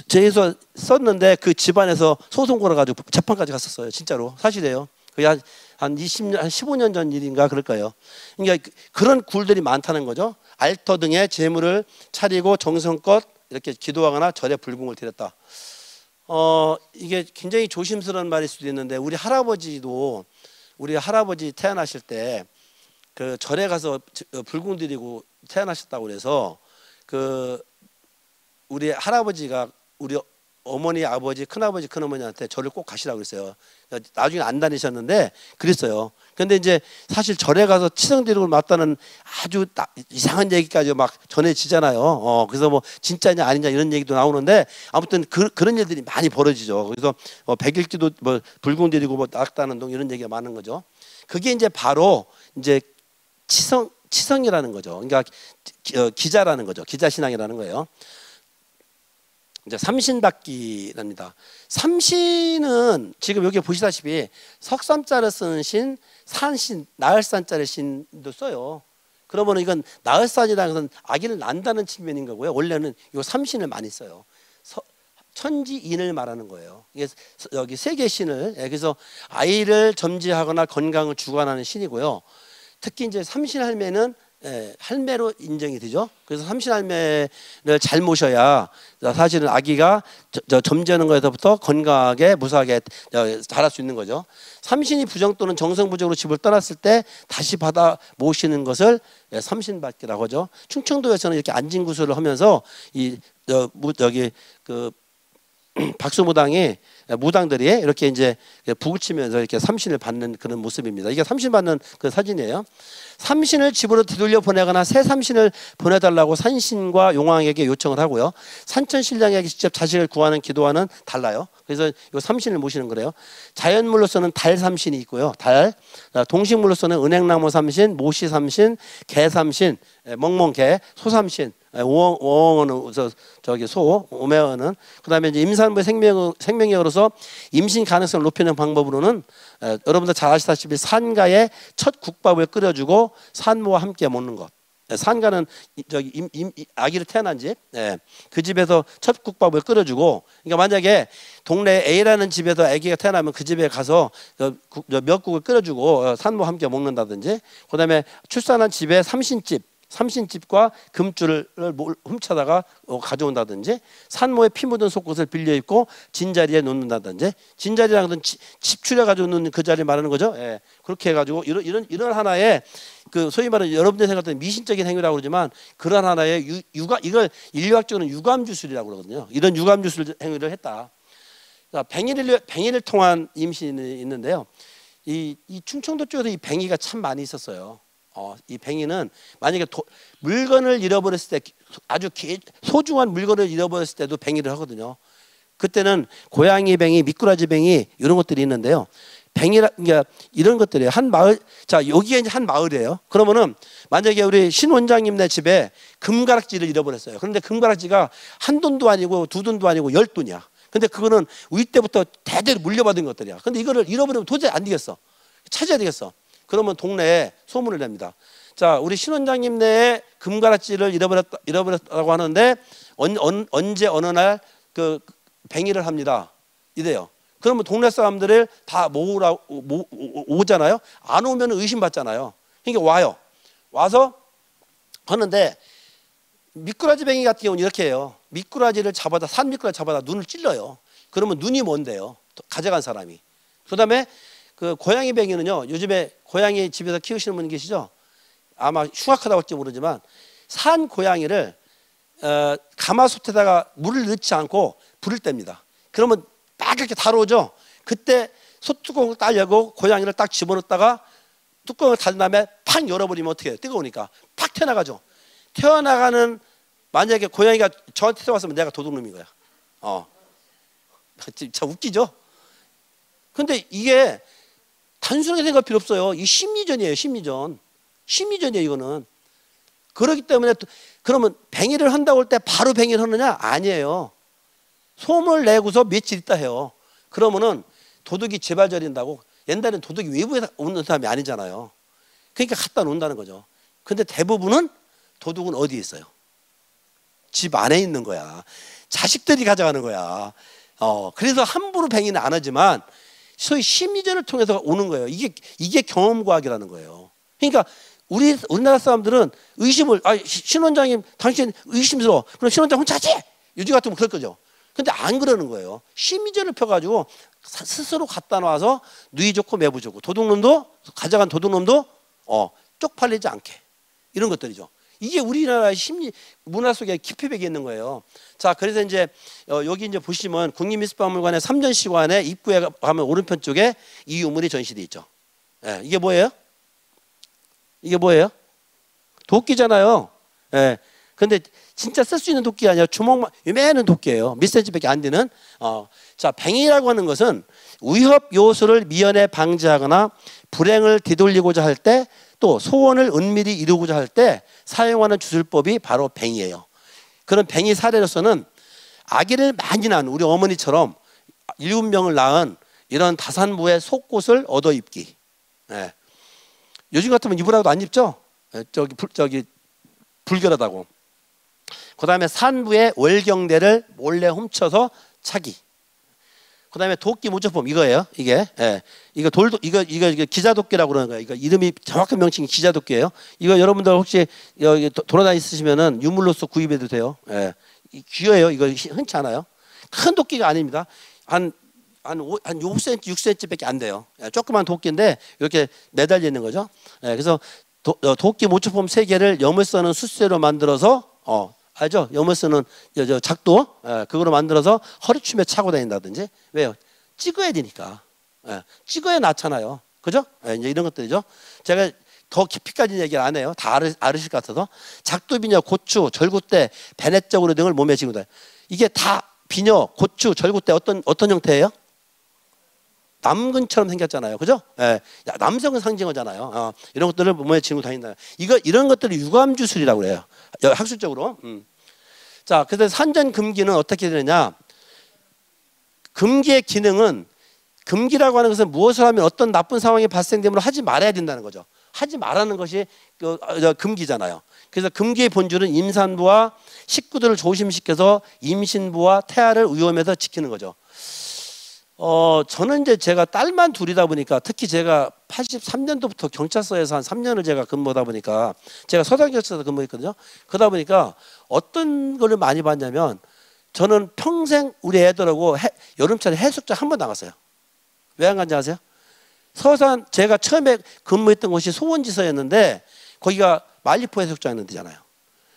제에서 썼는데 그 집안에서 소송 걸어가지고 재판까지 갔었어요. 진짜로 사실이에요. 그게 한 20년, 한 15년 전 일인가 그럴 거예요. 그러니까 그런 굴들이 많다는 거죠. 알터 등의 제물을 차리고 정성껏 이렇게 기도하거나 절에 불궁을 드렸다. 이게 굉장히 조심스러운 말일 수도 있는데 우리 할아버지 태어나실 때 그 절에 가서 불궁 드리고 태어나셨다고 그래서 그 우리 할아버지가 우리 어머니, 아버지, 큰아버지, 큰어머니한테 절을 꼭 가시라고 그랬어요. 나중에 안 다니셨는데 그랬어요. 근데 이제 사실 절에 가서 치성드리고 맞다는 아주 이상한 얘기까지 막 전해지잖아요. 그래서 뭐 진짜냐 아니냐 이런 얘기도 나오는데 아무튼 그런 일들이 많이 벌어지죠. 그래서 백일기도 뭐 불공드리고 뭐 낙다는 동 이런 얘기가 많은 거죠. 그게 이제 바로 이제 치성이라는 거죠. 그러니까 기자라는 거죠. 기자신앙이라는 거예요. 이제 삼신받기랍니다. 삼신은 지금 여기 보시다시피 석삼자를 쓰는 신, 산신, 나흘산자를 신도 써요. 그러면 이건 나흘산이라는 것은 아기를 낳는다는 측면인 거고요. 원래는 이 삼신을 많이 써요. 천지인을 말하는 거예요. 이게 여기 세 개 신을, 그래서 아이를 점지하거나 건강을 주관하는 신이고요. 특히 이제 삼신할매는 할매로 인정이 되죠. 그래서 삼신할매를 잘 모셔야 사실은 아기가 점지하는 것에서부터 건강하게 무사하게 자랄 수 있는 거죠. 삼신이 부정 또는 정성부적으로 집을 떠났을 때 다시 받아 모시는 것을 삼신받기라고 하죠. 충청도에서는 이렇게 안진구슬을 하면서 여기 그 박수무당이 무당들이 이렇게 이제 북을 치면서 이렇게 삼신을 받는 그런 모습입니다. 이게 삼신 받는 그 사진이에요. 삼신을 집으로 되돌려 보내거나 새 삼신을 보내달라고 산신과 용왕에게 요청을 하고요. 산천신령에게 직접 자식을 구하는 기도와는 달라요. 그래서 이 삼신을 모시는 거래요. 자연물로서는 달 삼신이 있고요. 달. 동식물로서는 은행나무 삼신, 모시 삼신, 개 삼신, 멍멍개, 소 삼신. 오엉은 저기 소, 오매어는 그다음에 이제 임산부의 생명력으로서 임신 가능성을 높이는 방법으로는 여러분들 잘 아시다시피 산가에 첫 국밥을 끓여주고 산모와 함께 먹는 것. 산가는 저기 아기를 태어난 집, 그 집에서 첫 국밥을 끓여주고, 그러니까 만약에 동네 A라는 집에서 아기가 태어나면 그 집에 가서 미역국을 끓여주고 산모와 함께 먹는다든지, 그다음에 출산한 집에 삼신집과 금줄을 훔쳐다가 가져온다든지, 산모의 피 묻은 속옷을 빌려 입고 진자리에 놓는다든지, 진자리라는 것은 집 추려 가지고 놓는 그 자리 말하는 거죠. 그렇게 해가지고 이런 하나의 그 소위 말하는 여러분들이 생각하는 미신적인 행위라고 그러지만 그런 하나의 이걸 인류학적으로는 유감주술이라고 그러거든요. 이런 유감주술 행위를 했다. 뱅이를 통한 임신이 있는데요. 이 충청도 쪽에서 이 뱅이가 참 많이 있었어요. 이 뱅이는 만약에 물건을 잃어버렸을 때, 아주 소중한 물건을 잃어버렸을 때도 뱅이를 하거든요. 그때는 고양이 뱅이, 미꾸라지 뱅이 이런 것들이 있는데요. 그러니까 이런 것들이에요. 한 마을, 자 여기가 이제 한 마을이에요. 그러면은 만약에 우리 신 원장님네 집에 금가락지를 잃어버렸어요. 그런데 금가락지가 한 돈도 아니고 두 돈도 아니고 10돈이야. 근데 그거는 우리 때부터 대대로 물려받은 것들이야. 근데 이거를 잃어버리면 도저히 안 되겠어. 찾아야 되겠어. 그러면 동네에 소문을 냅니다. 자, 우리 신원장님 내에 금가락지를 잃어버렸다고 하는데 언제 어느 날 그 뱅이를 합니다. 이래요. 그러면 동네 사람들을 다 오잖아요. 안 오면 의심받잖아요. 그러니까 와요. 와서 하는데 미꾸라지 뱅이 같은 경우는 이렇게 해요. 미꾸라지를 잡아다, 산 미꾸라지 잡아다 눈을 찔러요. 그러면 눈이 뭔데요? 가져간 사람이. 그다음에 그 고양이 뱅이는요. 요즘에 고양이 집에서 키우시는 분 계시죠? 아마 흉악하다고 할지 모르지만 산 고양이를 가마솥에다가 물을 넣지 않고 불을 뗍니다. 그러면 딱 이렇게 달아오죠. 그때 소뚜껑을 딱 열고 고양이를 딱 집어넣다가 뚜껑을 닫은 다음에 팍 열어버리면 어떻게 해요? 뜨거우니까 팍 튀어나가죠. 튀어나가는, 만약에 고양이가 저한테 들어왔으면 내가 도둑놈인 거야. 참 웃기죠? 근데 이게 단순하게 생각할 필요 없어요. 이 심리전이에요. 심리전이에요. 이거는. 그렇기 때문에 그러면 뱅이를 한다고 할 때 바로 뱅이를 하느냐? 아니에요. 소문을 내고서 며칠 있다 해요. 그러면은 도둑이 재발저린다고. 옛날에는 도둑이 외부에서 오는 사람이 아니잖아요. 그러니까 갖다 놓는다는 거죠. 근데 대부분은 도둑은 어디에 있어요? 집 안에 있는 거야. 자식들이 가져가는 거야. 그래서 함부로 뱅이는 안 하지만 소위 심리전을 통해서 오는 거예요. 이게 경험과학이라는 거예요. 그러니까 우리나라 사람들은 의심을, 신 원장님 당신 의심스러워. 그럼 신 원장 혼자지? 요즘 같으면 그럴 거죠. 근데 안 그러는 거예요. 심리전을 펴가지고 스스로 갖다 놔서 누이 좋고 매부 좋고, 가져간 도둑놈도 쪽팔리지 않게, 이런 것들이죠. 이게 우리나라의 심리 문화 속에 깊이 배겨 있는 거예요. 자, 그래서 이제 여기 이제 보시면 국립미술박물관의 3전시관의 입구에 가면 오른편 쪽에 이 유물이 전시돼 있죠. 예, 이게 뭐예요? 이게 뭐예요? 도끼잖아요. 예. 근데 진짜 쓸 수 있는 도끼가 아니라 주먹만 요만한 도끼예요. 몇 센치밖에 안 되는. 자, 뱅이라고 하는 것은 위협 요소를 미연에 방지하거나 불행을 되돌리고자 할 때, 또 소원을 은밀히 이루고자 할 때 사용하는 주술법이 바로 뱅이에요. 그런 뱅이 사례로서는 아기를 많이 낳은 우리 어머니처럼 7명을 낳은 이런 다산부의 속옷을 얻어 입기. 예. 요즘 같으면 입으라고도 안 입죠. 예, 저기 불결하다고. 그 다음에 산부의 월경대를 몰래 훔쳐서 차기. 그 다음에 도끼 모조품 이거예요. 이게 이거 돌도 이거 기자도끼라고 그러는 거예요. 이거 이름이 정확한 명칭이 기자도끼예요. 이거 여러분들 혹시 여기 돌아다니시면은 유물로서 구입해도 돼요. 예. 귀해요. 이거 흔치 않아요. 큰 도끼가 아닙니다. 한 5cm, 6cm밖에 안 돼요. 조그만 도끼인데 이렇게 매달려 있는 거죠. 예. 그래서 도끼 모조품 3개를 염을 써는 숫쇠로 만들어서 알죠? 염을 쓰는 작도 그거로 만들어서 허리춤에 차고 다닌다든지. 왜요? 찍어야 되니까. 찍어야 낫잖아요. 그죠? 이제 이런 것들이죠. 제가 더 깊이까지 얘기를 안 해요. 다 알으실 것 같아서. 작두비녀, 고추, 절구대, 베넷저고리 등을 몸에 지고 다녀요. 이게 다 비녀, 고추, 절구대 어떤 형태예요? 남근처럼 생겼잖아요. 그죠? 남성을 상징하잖아요. 이런 것들을 몸에 지고 다닌다. 이런 것들을 유감주술이라고 그래요. 학술적으로. 자, 그래서 산전금기는 어떻게 되느냐? 금기의 기능은, 금기라고 하는 것은 무엇을 하면 어떤 나쁜 상황이 발생되므로 하지 말아야 된다는 거죠. 하지 말라는 것이 금기잖아요. 그래서 금기의 본질은 임산부와 식구들을 조심시켜서 임신부와 태아를 위험에서 지키는 거죠. 저는 이제 제가 딸만 둘이다 보니까, 특히 제가 83년도부터 경찰서에서 한 3년을 제가 근무하다 보니까, 제가 서장경찰서에서 근무했거든요. 그러다 보니까 어떤 거를 많이 봤냐면, 저는 평생 우리 애들하고 여름철에 해수욕장 한 번도 안 갔어요. 왜 안 간지 아세요? 서산, 제가 처음에 근무했던 곳이 소원지서였는데 거기가 말리포 해수욕장 데잖아요.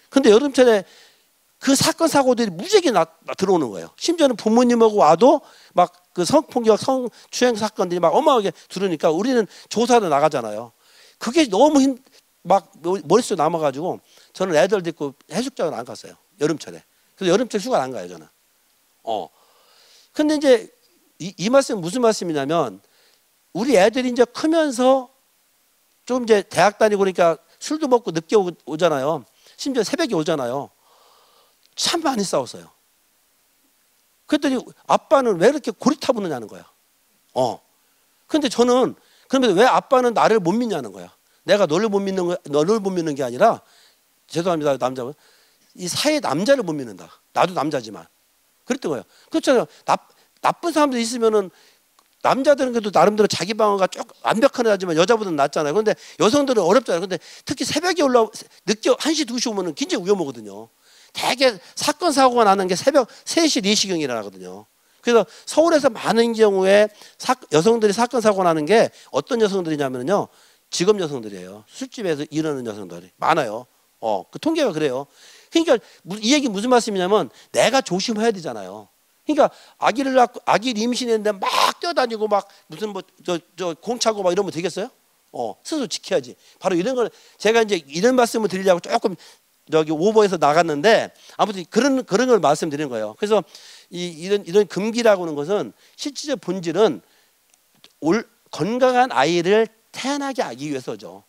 근데 여름철에 그 사건 사고들이 무지하게 들어오는 거예요. 심지어는 부모님하고 와도 막 그 성폭력, 성추행 사건들이 막 어마어마하게 들으니까 우리는 조사를 나가잖아요. 그게 너무 막 머릿속에 남아가지고 저는 애들 데리고 해수욕장을 안 갔어요. 여름철에. 그래서 여름철 휴가 안 가요, 저는. 근데 이제 이 말씀은 무슨 말씀이냐면, 우리 애들이 이제 크면서 좀 이제 대학 다니고 그러니까 술도 먹고 늦게 오잖아요. 심지어 새벽에 오잖아요. 참 많이 싸웠어요. 그랬더니 아빠는 왜 이렇게 고리타분하냐는 거야. 근데 저는 그러면 왜 아빠는 나를 못 믿냐는 거야. 내가 너를 못 믿는 게 아니라, 죄송합니다, 남자분, 이 사회 남자를 못 믿는다. 나도 남자지만. 그랬던 거예요. 그렇잖아요. 나쁜 사람들 있으면은, 남자들은 그래도 나름대로 자기 방어가 조금 완벽한 애지만 여자보다는 낫잖아요. 그런데 여성들은 어렵잖아요. 근데 특히 새벽에 늦게 1시, 2시 오면은 굉장히 위험하거든요. 대개 사건 사고가 나는 게 새벽 3시, 4시경이 일어나거든요. 그래서 서울에서 많은 경우에 여성들이 사건 사고 나는 게 어떤 여성들이냐면요, 직업 여성들이에요. 술집에서 일하는 여성들이 많아요. 그 통계가 그래요. 그러니까 이 얘기 무슨 말씀이냐면, 내가 조심해야 되잖아요. 그러니까 아기를 낳고 아기를 임신했는데 막 뛰어다니고 막 무슨 저 공차고 막 이러면 되겠어요? 스스로 지켜야지. 바로 이런 걸 제가 이제 이런 말씀을 드리려고 조금 저기 오버해서 나갔는데, 아무튼 그런 걸 말씀드리는 거예요. 그래서 이런 금기라고 하는 것은 실질적 본질은 건강한 아이를 태어나게 하기 위해서죠.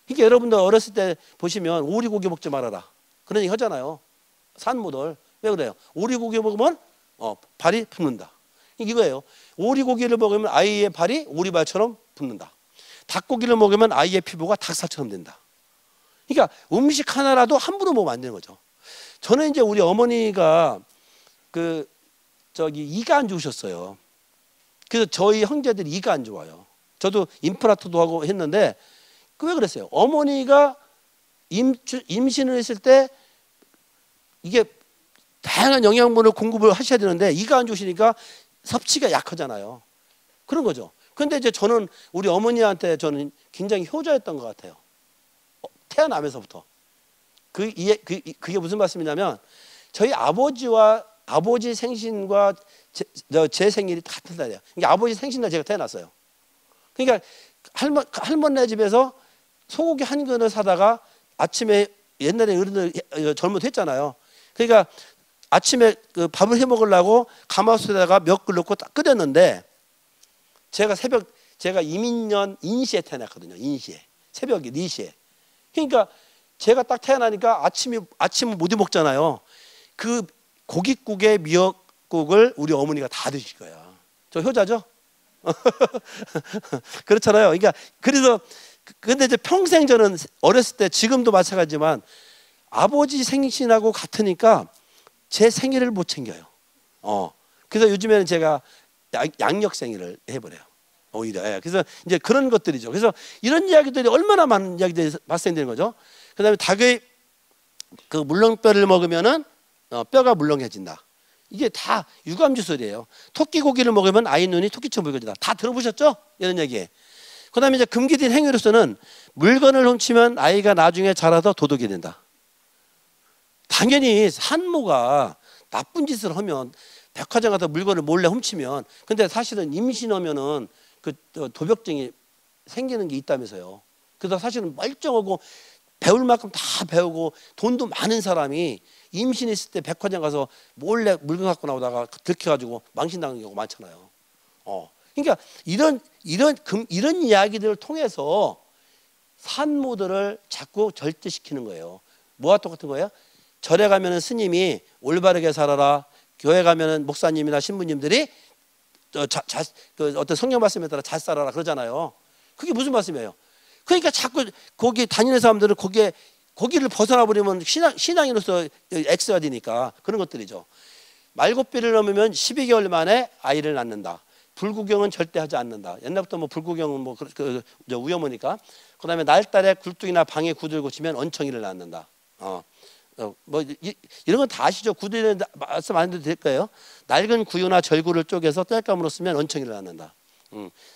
그러니까 여러분들 어렸을 때 보시면 오리고기 먹지 말아라 그런 얘기 하잖아요. 산모들. 왜 그래요? 오리고기 먹으면 발이 붓는다. 이거예요. 오리고기를 먹으면 아이의 발이 오리발처럼 붓는다. 닭고기를 먹으면 아이의 피부가 닭살처럼 된다. 그러니까 음식 하나라도 함부로 먹으면 안 되는 거죠. 저는 이제 우리 어머니가 이가 안 좋으셨어요. 그래서 저희 형제들이 이가 안 좋아요. 저도 임플란트도 하고 했는데, 왜 그랬어요? 어머니가 임신을 했을 때 이게 다양한 영양분을 공급을 하셔야 되는데 이가 안 좋으시니까 섭취가 약하잖아요. 그런 거죠. 그런데 이제 저는 우리 어머니한테 저는 굉장히 효자였던 것 같아요. 태어나면서부터. 그게 무슨 말씀이냐면 저희 아버지 생신과 제 생일이 같은 날이에요. 그러니까 아버지 생신날 제가 태어났어요. 그러니까 할머니 집에서 소고기 한 근을 사다가 아침에 옛날에 어른들 젊어도 했잖아요. 그러니까 아침에 그 밥을 해 먹으려고 가마솥에다가 몇 글 넣고 딱 끓였는데 제가 이민년 인시에 태어났거든요. 인시에 새벽에 4시에. 그러니까 제가 딱 태어나니까 아침은 못 먹잖아요. 그 고깃국에 미역국을 우리 어머니가 다 드실 거야. 저 효자죠? 그렇잖아요. 그러니까 그래서 근데 이제 평생 저는 어렸을 때 지금도 마찬가지지만 아버지 생신하고 같으니까 제 생일을 못 챙겨요. 그래서 요즘에는 제가 양력 생일을 해버려요. 오히려. 예. 그래서 이제 그런 것들이죠. 그래서 이런 이야기들이 얼마나 많은 이야기들이 발생되는 거죠. 그다음에 닭의 그 물렁뼈를 먹으면은 뼈가 물렁해진다. 이게 다 유감주술이에요. 토끼 고기를 먹으면 아이 눈이 토끼처럼 붉어진다. 다 들어보셨죠? 이런 얘기. 그다음에 이제 금기된 행위로서는 물건을 훔치면 아이가 나중에 자라서 도둑이 된다. 당연히 산모가 나쁜 짓을 하면 백화점 가서 물건을 몰래 훔치면 근데 사실은 임신하면은 그 도벽증이 생기는 게 있다면서요. 그래서 사실은 멀쩡하고 배울 만큼 다 배우고 돈도 많은 사람이 임신했을 때 백화점 가서 몰래 물건 갖고 나오다가 들켜가지고 망신당하는 경우가 많잖아요. 그러니까 이런 이야기들을 통해서 산모들을 자꾸 절제시키는 거예요. 뭐와 똑같은 거예요? 절에 가면은 스님이 올바르게 살아라. 교회 가면은 목사님이나 신부님들이 그 어떤 성경 말씀에 따라 잘 살아라 그러잖아요. 그게 무슨 말씀이에요? 그러니까 자꾸 거기 다니는 사람들은 거기를 벗어나 버리면 신앙인으로서 X가 되니까 그런 것들이죠. 말고삐를 넘으면 12개월 만에 아이를 낳는다. 불구경은 절대 하지 않는다. 옛날부터 뭐 불구경은 뭐 위험하니까. 그다음에 날달에 굴뚝이나 방에 구두를 고치면 언청이를 낳는다. 뭐 이런 건 다 아시죠? 구두에 말씀 안 해도 될 거예요. 낡은 구유나 절구를 쪼개서 땔감으로 쓰면 언청이를 낳는다.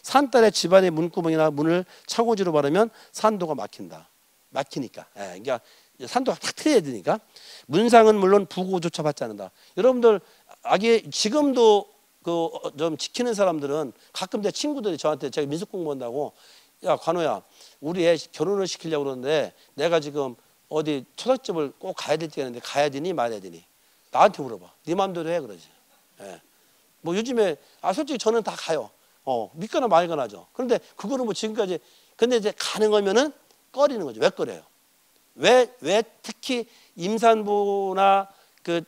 산딸에 집안의 문구멍이나 문을 창호지로 바르면 산도가 막히니까. 그러니까 산도가 탁 트여야 되니까. 문상은 물론 부고조차 받지 않는다. 여러분들 아기 지금도 그 좀 지키는 사람들은 가끔 내 친구들이 저한테 제가 민속 공부한다고 야 관호야 우리 애 결혼을 시키려고 그러는데 내가 지금 어디 초상집을 꼭 가야 될 때가 있는데 가야 되니 말아야 되니 나한테 물어봐. 네 마음대로 해 그러지. 뭐 요즘에 솔직히 저는 다 가요. 믿거나 말거나 하죠. 그런데 그거는 뭐 지금까지 근데 이제 가능하면은 꺼리는 거죠. 왜 꺼려요? 왜 특히 임산부나 그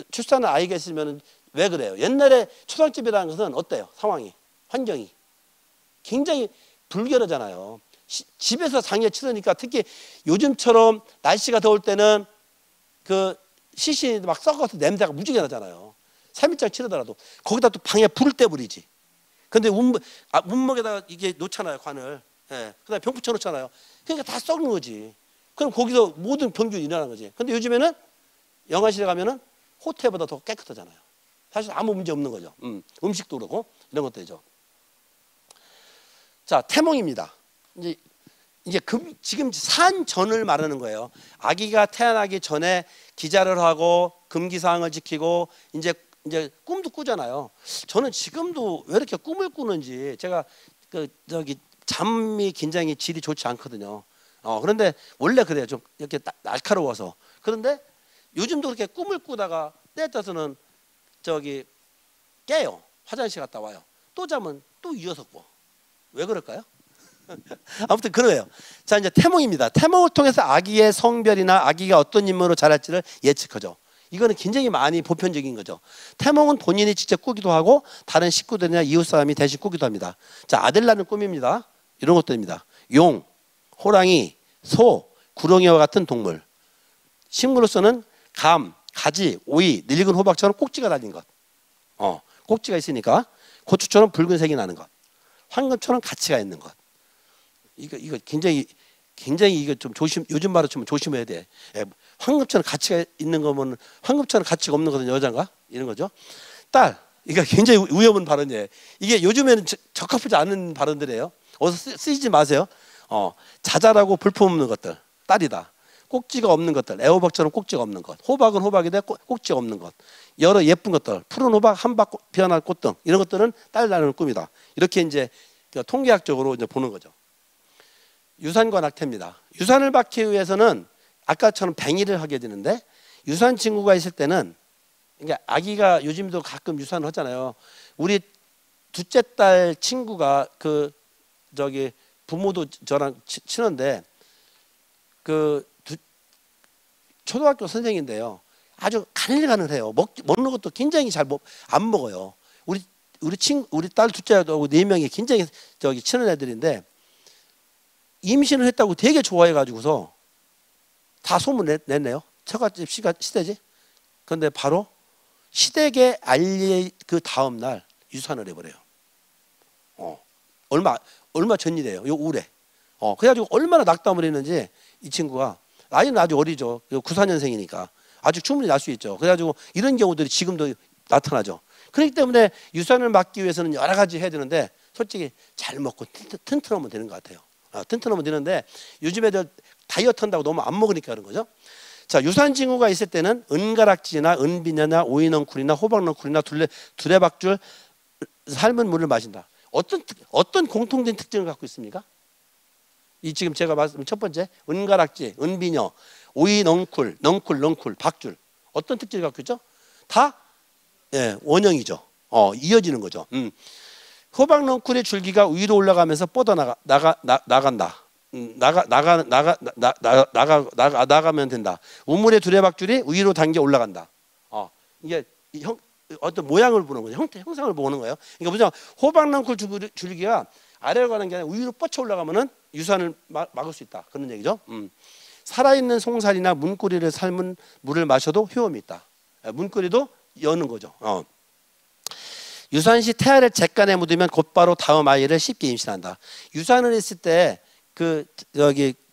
출산한 아이가 있으면은 왜 그래요? 옛날에 초상집이라는 것은 어때요? 상황이 환경이 굉장히 불결하잖아요. 집에서 장례 치르니까 특히 요즘처럼 날씨가 더울 때는 그 시신이 막 썩어서 냄새가 무지개 나잖아요. 3일장 치르더라도 거기다 또 방에 불을 떼버리지. 근데 문목에다가 이게 놓잖아요 관을. 그다음에 병 붙여 놓잖아요. 그러니까 다 썩는 거지. 그럼 거기서 모든 병균이 일어나는 거지. 근데 요즘에는 영화실에 가면은 호텔보다 더 깨끗하잖아요. 사실 아무 문제 없는 거죠. 음식도 그렇고 이런 것들이죠. 자, 태몽입니다. 이제 지금 산전을 말하는 거예요. 아기가 태어나기 전에 기자를 하고 금기사항을 지키고 이제 꿈도 꾸잖아요. 저는 지금도 왜 이렇게 꿈을 꾸는지 제가 잠이 굉장히 질이 좋지 않거든요. 그런데 원래 그래요. 좀 이렇게 날카로워서. 그런데 요즘도 그렇게 꿈을 꾸다가 때에 따라서는 깨요. 화장실 갔다 와요. 또 자면 또 이어서 꿔. 왜 그럴까요? 아무튼 그래요. 자, 이제 태몽입니다. 태몽을 통해서 아기의 성별이나 아기가 어떤 인물로 자랄지를 예측하죠. 이거는 굉장히 많이 보편적인 거죠. 태몽은 본인이 직접 꾸기도 하고 다른 식구들이나 이웃 사람이 대신 꾸기도 합니다. 자, 아들 낳는 꿈입니다. 이런 것들입니다. 용, 호랑이, 소, 구렁이와 같은 동물. 식물로서는 감, 가지, 오이, 늙은 호박처럼 꼭지가 달린 것. 꼭지가 있으니까 고추처럼 붉은색이 나는 것. 황금처럼 가치가 있는 것. 이거 굉장히 이거 좀 요즘 말로 좀 조심해야 돼. 황금처럼 가치가 있는 거면 황금처럼 가치가 없는 것은 여자인가? 이런 거죠. 딸, 이거 굉장히 위험한 발언이에요. 이게 요즘에는 적합하지 않은 발언들이에요. 어서 쓰지 마세요. 자잘하고 불품 없는 것들. 딸이다. 꼭지가 없는 것들, 애호박처럼 꼭지가 없는 것, 호박은 호박인데 꼭지가 없는 것, 여러 예쁜 것들, 푸른 호박, 한박 피어날 꽃 등 이런 것들은 딸 나누는 꿈이다. 이렇게 이제 통계학적으로 이제 보는 거죠. 유산과 낙태입니다. 유산을 받기 위해서는 아까처럼 뱅이를 하게 되는데, 유산 친구가 있을 때는, 그러니까 아기가 요즘도 가끔 유산을 하잖아요. 우리 둘째 딸 친구가 부모도 저랑 친한데 초등학교 선생인데요. 아주 가늘가늘해요. 먹는 것도 굉장히 잘 안 먹어요. 우리 딸 둘째하고 4명이 굉장히 친한 애들인데, 임신을 했다고 되게 좋아해가지고서 다 소문 냈네요. 처갓집 시대지. 그런데 바로 시댁에 알리 그 다음 날 유산을 해버려요. 얼마 전일이에요. 요 올해. 그래가지고 얼마나 낙담을 했는지, 이 친구가 나이는 아주 어리죠. 94년생이니까 아주 충분히 날 수 있죠. 그래가지고 이런 경우들이 지금도 나타나죠. 그렇기 때문에 유산을 막기 위해서는 여러 가지 해야 되는데, 솔직히 잘 먹고 튼튼하면 되는 것 같아요. 튼튼하면 되는데, 요즘 애들 다이어트 한다고 너무 안 먹으니까 그런 거죠. 자, 유산 징후가 있을 때는 은가락지나 은비녀나 오이넝쿨이나 호박넝쿨이나 두레박줄 삶은 물을 마신다. 어떤 공통된 특징을 갖고 있습니까? 이 지금 제가 말씀드린 첫 번째, 은가락지, 은비녀, 오이넝쿨, 넝쿨, 박줄, 어떤 특징을 갖고 있죠? 다 원형이죠. 이어지는 거죠. 호박넝쿨의 줄기가 위로 올라가면서 뻗어 나간다. 나가면 된다. 우물의 두레박줄이 위로 당겨 올라간다. 이게 어떤 모양을 보는 거죠. 형상을 보는 거예요. 그러니까 무슨 호박넝쿨 줄기가 아래로 가는 게 아니라 위로 뻗쳐 올라가면은 유산을 막을 수 있다. 그런 얘기죠. 살아있는 송사리나 문고리를 삶은 물을 마셔도 효험이 있다. 문고리도 여는 거죠. 유산 시 태아를 잿간에 묻으면 곧바로 다음 아이를 쉽게 임신한다. 유산을 했을 때 그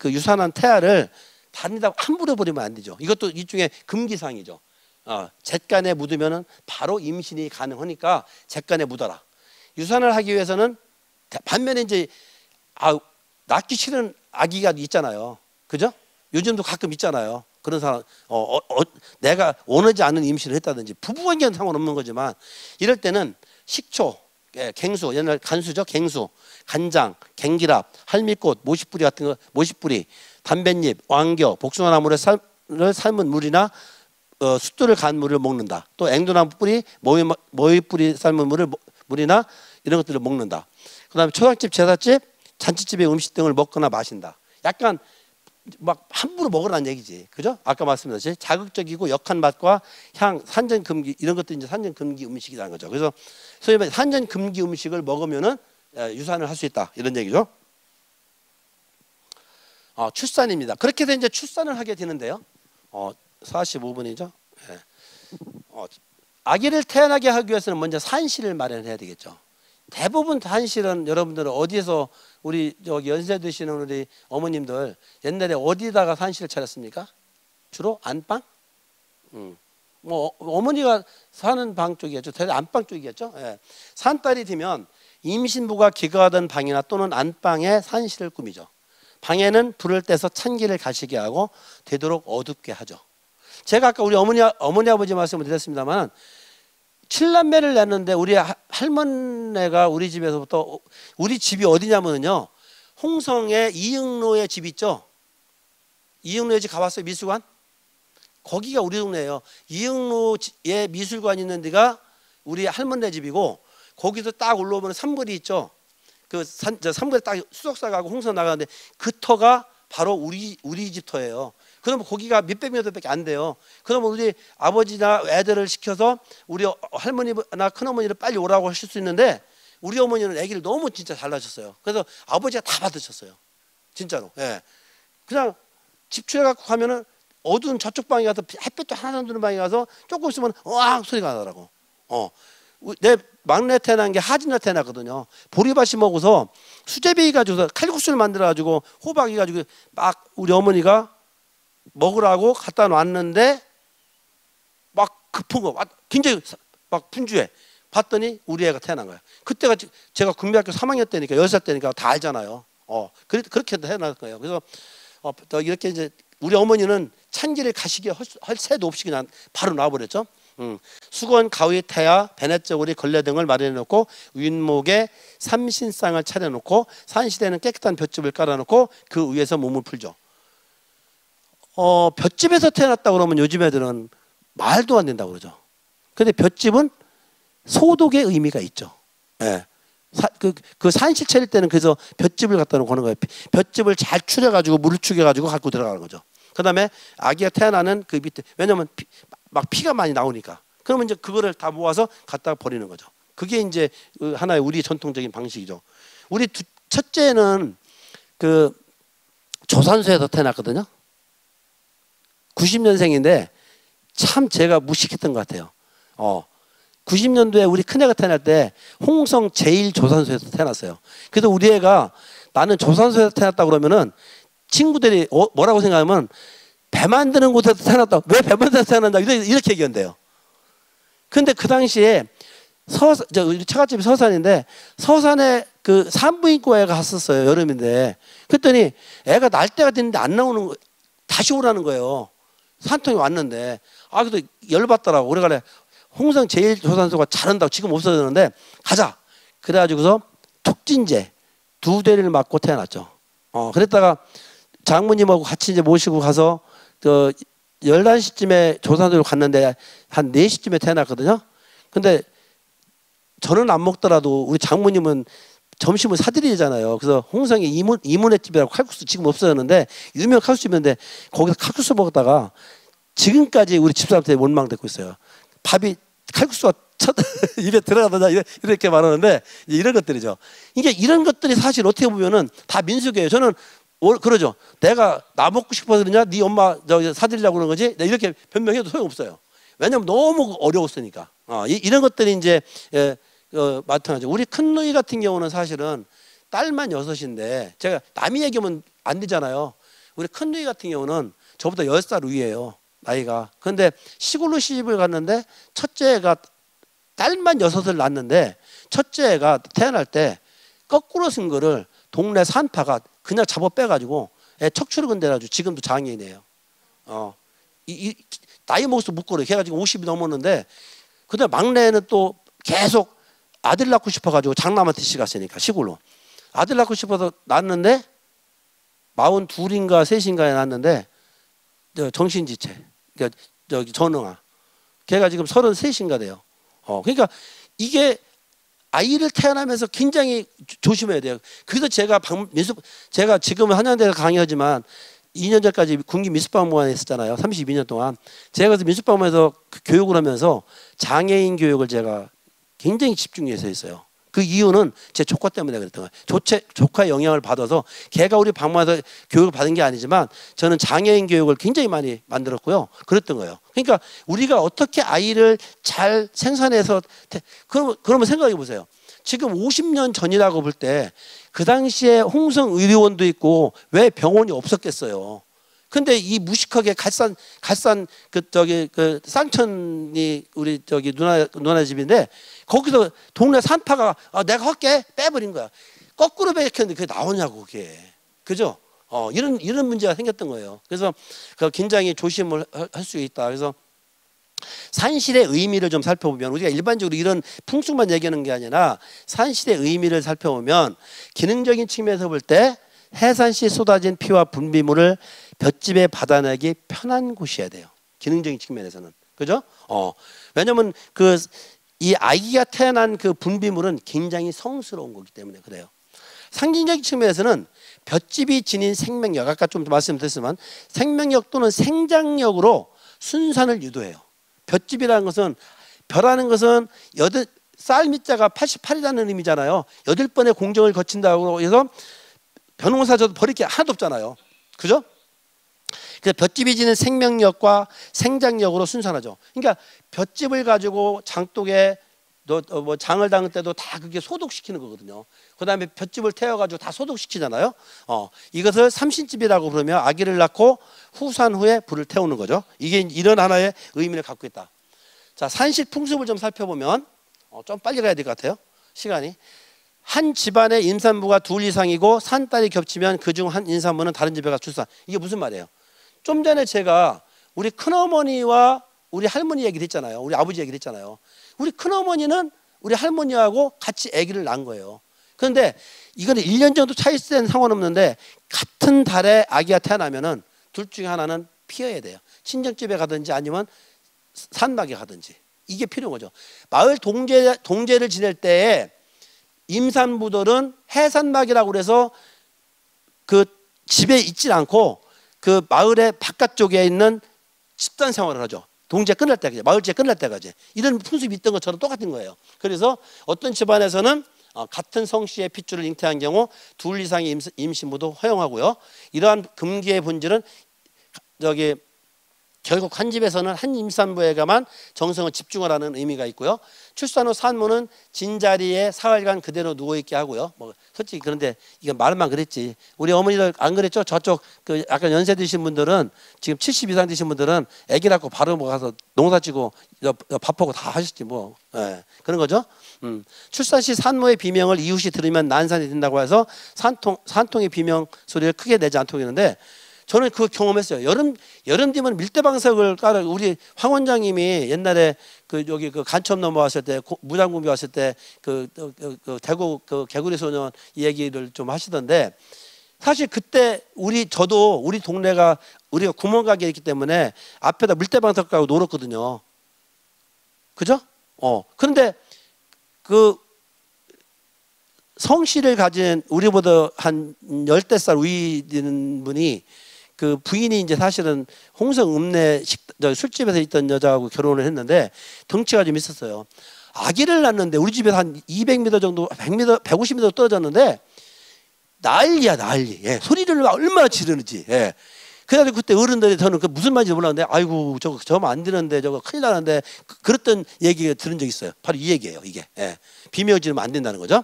유산한 태아를 다른 데다 함부로 버리면 안 되죠. 이것도 일종의 금기사항이죠. 잿간에 묻으면 바로 임신이 가능하니까 잿간에 묻어라. 유산을 하기 위해서는, 반면에 이제 낳기 싫은 아기가 있잖아요. 그죠? 요즘도 가끔 있잖아요. 그런 사람, 내가 원하지 않는 임신을 했다든지, 부부관계는 상관없는 거지만, 이럴 때는 식초, 갱수, 옛날 간수죠. 갱수, 간장, 갱기랍, 할미꽃, 모시뿌리 같은 거, 모시뿌리, 담뱃잎, 왕겨, 복숭아나무를 삶은 물이나 숫두를 간 물을 먹는다. 또 앵두나무 뿌리, 모이뿌리 삶은 물이나 이런 것들을 먹는다. 그다음에 초상집, 제사집, 잔치집의 음식 등을 먹거나 마신다. 약간 막 함부로 먹으라는 얘기지, 그죠? 아까 말씀드렸지, 자극적이고 역한 맛과 향, 산전금기 이런 것들이 이제 산전금기 음식이라는 거죠. 그래서 소위 말해 산전금기 음식을 먹으면은 유산을 할 수 있다, 이런 얘기죠. 출산입니다. 그렇게 해서 이제 출산을 하게 되는데요. 45분이죠. 예. 아기를 태어나게 하기 위해서는 먼저 산실을 마련해야 되겠죠. 대부분 산실은 여러분들은 어디에서, 우리 여기 연세 드시는 우리 어머님들 옛날에 어디다가 산실을 차렸습니까? 주로 안방? 뭐 어머니가 사는 방 쪽이었죠. 대략 안방 쪽이었죠. 예. 산딸이 되면 임신부가 기거하던 방이나 또는 안방에 산실을 꾸미죠. 방에는 불을 떼서 찬기를 가시게 하고 되도록 어둡게 하죠. 제가 아까 우리 어머니 아버지 말씀을 드렸습니다만, 7남매를 낳는데 우리 할머니가 우리 집에서부터, 우리 집이 어디냐면요, 홍성에 이응로에 집 있죠. 이응로에 집 가봤어요? 미술관? 거기가 우리 동네예요. 이응로에 미술관 있는 데가 우리 할머니 집이고, 거기서 딱 올라오면 삼거리 있죠. 그 삼거리 딱 수석사 가고 홍성 나가는데 그 터가 바로 우리 집 터예요. 그러면 거기가 몇백 미터밖에 안 돼요. 그러면 우리 아버지나 애들을 시켜서 우리 할머니나 큰어머니를 빨리 오라고 하실 수 있는데, 우리 어머니는 아기를 너무 진짜 잘 낳으셨어요. 그래서 아버지가 다 받으셨어요. 진짜로. 예. 그냥 집주해 갖고 가면은 어두운 저쪽 방에 가서, 햇빛도 하나도 안 드는 방에 가서 조금 있으면 으악 소리가 나더라고. 내 막내 태어난 게 하진아 태어났거든요. 보리밭이 먹어서 수제비 가지고서 칼국수를 만들어 가지고 호박이 가지고 막 우리 어머니가 먹으라고 갖다 놨는데, 막 급한 거, 굉장히 막 분주해. 봤더니 우리 애가 태어난 거야. 그때가 제가 국민학교 3학년 때니까, 10살 때니까 다 알잖아요. 그렇게 태어날 거예요. 그래서 이렇게 이제 우리 어머니는 찬기를 가시게 할 새도 없이 그냥 바로 놔버렸죠. 수건, 가위, 태야, 베넷저고리, 걸레 등을 마련해놓고 윗목에 삼신상을 차려놓고 산시대는 깨끗한 볏짚을 깔아놓고 그 위에서 몸을 풀죠. 볏짚에서 태어났다 그러면 요즘 애들은 말도 안 된다고 그러죠. 근데 볏짚은 소독의 의미가 있죠. 예. 그 산실 차릴 때는 그래서 볏짚을 갖다 놓고 하는 거예요. 볏짚을 잘 추려가지고 물을 죽여가지고 갖고 들어가는 거죠. 그 다음에 아기가 태어나는 그 밑에, 왜냐면 막 피가 많이 나오니까. 그러면 이제 그거를 다 모아서 갖다 버리는 거죠. 그게 이제 하나의 우리 전통적인 방식이죠. 우리 첫째는 그 조산소에서 태어났거든요. 90년생인데 참 제가 무식했던 것 같아요. 90년도에 우리 큰애가 태어날 때 홍성 제1조산소에서 태어났어요. 그래서 우리 애가 나는 조산소에서 태어났다 그러면은 친구들이 뭐라고 생각하면 배 만드는 곳에서 태어났다. 왜 배 만드는 데서 태어난다. 이렇게 얘기한대요. 근데 그 당시에 우리 처갓집이 서산인데 서산에 그 산부인과에 갔었어요. 여름인데. 그랬더니 애가 날 때가 됐는데 안 나오는 거, 다시 오라는 거예요. 산통이 왔는데. 그래도 열받더라고. 그래가지고 홍성 제1조산소가 잘한다고 지금 없어졌는데 가자. 그래가지고서 툭진제 2대를 맞고 태어났죠. 그랬다가 장모님하고 같이 이제 모시고 가서 11시쯤에 조산소로 갔는데 한 4시쯤에 태어났거든요. 근데 저는 안 먹더라도 우리 장모님은 점심을 사드리잖아요. 그래서 홍성에 이문회집이라고 칼국수 지금 없어졌는데 유명 칼국수집인데 거기서 칼국수 먹다가 지금까지 우리 집사람한테 원망받고 있어요. 밥이 칼국수가 입에 들어가더냐 이렇게 말하는데 이런 것들이죠. 이게 이런 것들이 사실 어떻게 보면은 다 민俗이에요. 저는 그러죠. 내가 나 먹고 싶어서 그러냐? 네 엄마 사드리려고 그러는 거지? 이렇게 변명해도 소용없어요. 왜냐하면 너무 어려웠으니까. 이런 것들이 이제 마찬가지죠. 우리 큰 누이 같은 경우는 사실은 딸만 6인데 제가 남이 얘기하면 안 되잖아요. 우리 큰 누이 같은 경우는 저보다 10살 위에요. 나이가. 그런데 시골로 시집을 갔는데 첫째가 딸만 6을 낳았는데 첫째가 태어날 때 거꾸로 쓴 거를 동네 산파가 그냥 잡아 빼가지고 애 척추를 건드려가지고 지금도 장애인이에요. 나이 먹어서 못 걸어요. 걔가 지금 50이 넘었는데 그다음 막내는 또 계속 아들 낳고 싶어가지고 장남한테 갔으니까 시골로 아들 낳고 싶어서 낳았는데 42인가 3인가에 낳았는데 정신지체 저기 전응아 걔가 지금 33인가 돼요. 그러니까 이게 아이를 태어나면서 굉장히 조심해야 돼요. 그래서 제가 지금은 한양대에서 강의하지만 2년 전까지 군기 민속박물관에 있었잖아요. 32년 동안 제가 그래서 민속박물관에서 교육을 하면서 장애인 교육을 제가 굉장히 집중해서 했어요. 그 이유는 제 조카 때문에 그랬던 거예요. 조카의 영향을 받아서 걔가 우리 박물관에서 교육을 받은 게 아니지만 저는 장애인 교육을 굉장히 많이 만들었고요. 그랬던 거예요. 그러니까 우리가 어떻게 아이를 잘 생산해서 그러면 생각해 보세요. 지금 50년 전이라고 볼 때 그 당시에 홍성 의료원도 있고 왜 병원이 없었겠어요. 근데 이 무식하게 갓산 그 쌍천이 우리 저기 누나 집인데 거기서 동네 산파가 내가 할게 빼버린 거야. 거꾸로 베꼈는데 그게 나오냐고 그게. 그죠? 이런 문제가 생겼던 거예요. 그래서 그 굉장히 조심을 할 수 있다. 그래서 산실의 의미를 좀 살펴보면 우리가 일반적으로 이런 풍습만 얘기하는 게 아니라 산실의 의미를 살펴보면 기능적인 측면에서 볼 때 해산시 쏟아진 피와 분비물을 볏짚에 받아내기 편한 곳이어야 돼요. 기능적인 측면에서는. 그죠? 왜냐면 이 아기가 태어난 그 분비물은 굉장히 성스러운 거기 때문에 그래요. 상징적인 측면에서는 볏짚이 지닌 생명력, 아까 좀 말씀드렸지만 생명력 또는 생장력으로 순산을 유도해요. 볏짚이라는 것은 벼라는 것은 쌀 밑자가 88이라는 의미잖아요. 8번의 공정을 거친다고 해서 벼농사져도 버릴 게 하나도 없잖아요. 그죠? 그래서 볏짚이 지닌 생명력과 생장력으로 순산하죠. 그러니까 볏짚을 가지고 장독에 뭐 장을 담을 때도 다 그게 소독시키는 거거든요. 그 다음에 볏짚을 태워가지고 다 소독시키잖아요. 이것을 삼신집이라고 부르며 아기를 낳고 후산 후에 불을 태우는 거죠. 이게 이런 하나의 의미를 갖고 있다. 자, 산실 풍습을 좀 살펴보면 좀 빨리 가야 될 것 같아요. 시간이. 한 집안의 임산부가 둘 이상이고 산딸이 겹치면 그중 한 임산부는 다른 집에 가 출산. 이게 무슨 말이에요? 좀 전에 제가 우리 큰어머니와 우리 할머니 얘기를 했잖아요. 우리 아버지 얘기를 했잖아요. 우리 큰어머니는 우리 할머니하고 같이 아기를 낳은 거예요. 그런데 이거는 1년 정도 차이 있을 때는 상관없는데 같은 달에 아기가 태어나면은 둘 중에 하나는 피해야 돼요. 친정집에 가든지 아니면 산막에 가든지. 이게 필요한 거죠. 마을 동제를 지낼 때에 임산부들은 해산막이라고 그래서 그 집에 있질 않고 그 마을의 바깥쪽에 있는 집단 생활을 하죠. 동제 끝날 때까지, 마을제 끝날 때까지. 이런 풍습이 있던 것처럼 똑같은 거예요. 그래서 어떤 집안에서는 같은 성씨의 핏줄을 잉태한 경우 둘 이상의 임신부도 허용하고요. 이러한 금기의 본질은 결국 한 집에서는 한 임산부에게만 정성을 집중하라는 의미가 있고요. 출산 후 산모는 진자리에 사흘간 그대로 누워있게 하고요. 뭐 솔직히 그런데 이건 말만 그랬지. 우리 어머니들 안 그랬죠? 저쪽 그 약간 연세 드신 분들은 지금 70 이상 되신 분들은 아기 낳고 바로 뭐 가서 농사지고 밥하고 다 하셨지 뭐. 예, 그런 거죠. 출산 시 산모의 비명을 이웃이 들으면 난산이 된다고 해서 산통의 비명 소리를 크게 내지 않도록 했는데 저는 그 경험했어요. 여름 되면 밀대방석을 깔아. 우리 황 원장님이 옛날에 그 여기 그 간첩 넘어왔을 때 무장군비 왔을 때 그 대구 그 개구리 소년 이 얘기를 좀 하시던데 사실 그때 저도 우리 동네가 우리가 구멍가게였기 때문에 앞에다 밀대방석 깔고 놀았거든요. 그죠? 그런데 그 성씨를 가진 우리보다 한 10대 위 되는 분이 그 부인이 이제 사실은 홍성 읍내 술집에서 있던 여자하고 결혼을 했는데 덩치가 좀 있었어요. 아기를 낳는데 우리 집에서 한 200m 정도, 100m, 150m 떨어졌는데 난리야 난리. 예, 소리를 얼마나 지르는지. 예. 그래가지고 그때 어른들이 저는 그 무슨 말인지 몰랐는데 아이고 저거 안 되는데 저거 큰일 나는데 그랬던 얘기가 들은 적 있어요. 바로 이 얘기예요. 이게. 예. 비명 지르면 안 된다는 거죠.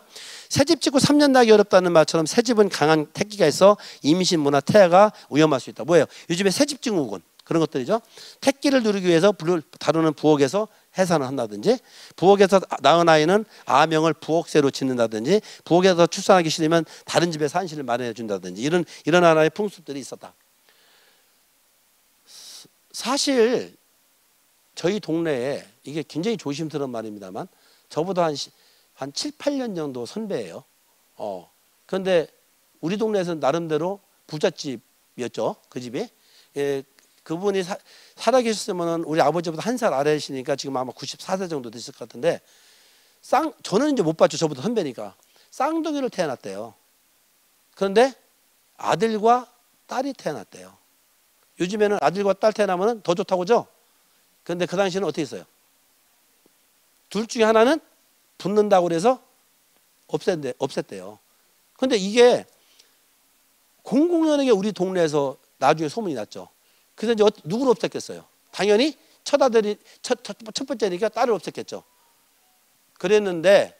새집 짓고 3년 나기 어렵다는 말처럼 새집은 강한 택기가 있어 임신부나 태아가 위험할 수 있다. 뭐예요? 요즘에 새집 증후군 그런 것들이죠. 택기를 누리기 위해서 다루는 부엌에서 해산을 한다든지 부엌에서 낳은 아이는 아명을 부엌새로 짓는다든지 부엌에서 출산하기 싫으면 다른 집에서 한실을 마련해 준다든지 이런 하나의 풍습들이 있었다. 사실 저희 동네에 이게 굉장히 조심스러운 말입니다만 저보다 한 7, 8년 정도 선배예요. 그런데 우리 동네에서는 나름대로 부잣집이었죠. 그 집이. 예, 그분이 살아 계셨으면 우리 아버지보다 한 살 아래시니까 지금 아마 94세 정도 됐을 것 같은데 저는 이제 못 봤죠. 저보다 선배니까. 쌍둥이를 태어났대요. 그런데 아들과 딸이 태어났대요. 요즘에는 아들과 딸 태어나면 더 좋다고 하죠. 그런데 그 당시에는 어떻게 했어요? 둘 중에 하나는 붙는다고 그래서 없앴대요. 그런데 이게 공공연하게 우리 동네에서 나중에 소문이 났죠. 그래서 이제 누구를 없앴겠어요? 당연히 첫 아들이 첫 번째니까 딸을 없앴겠죠. 그랬는데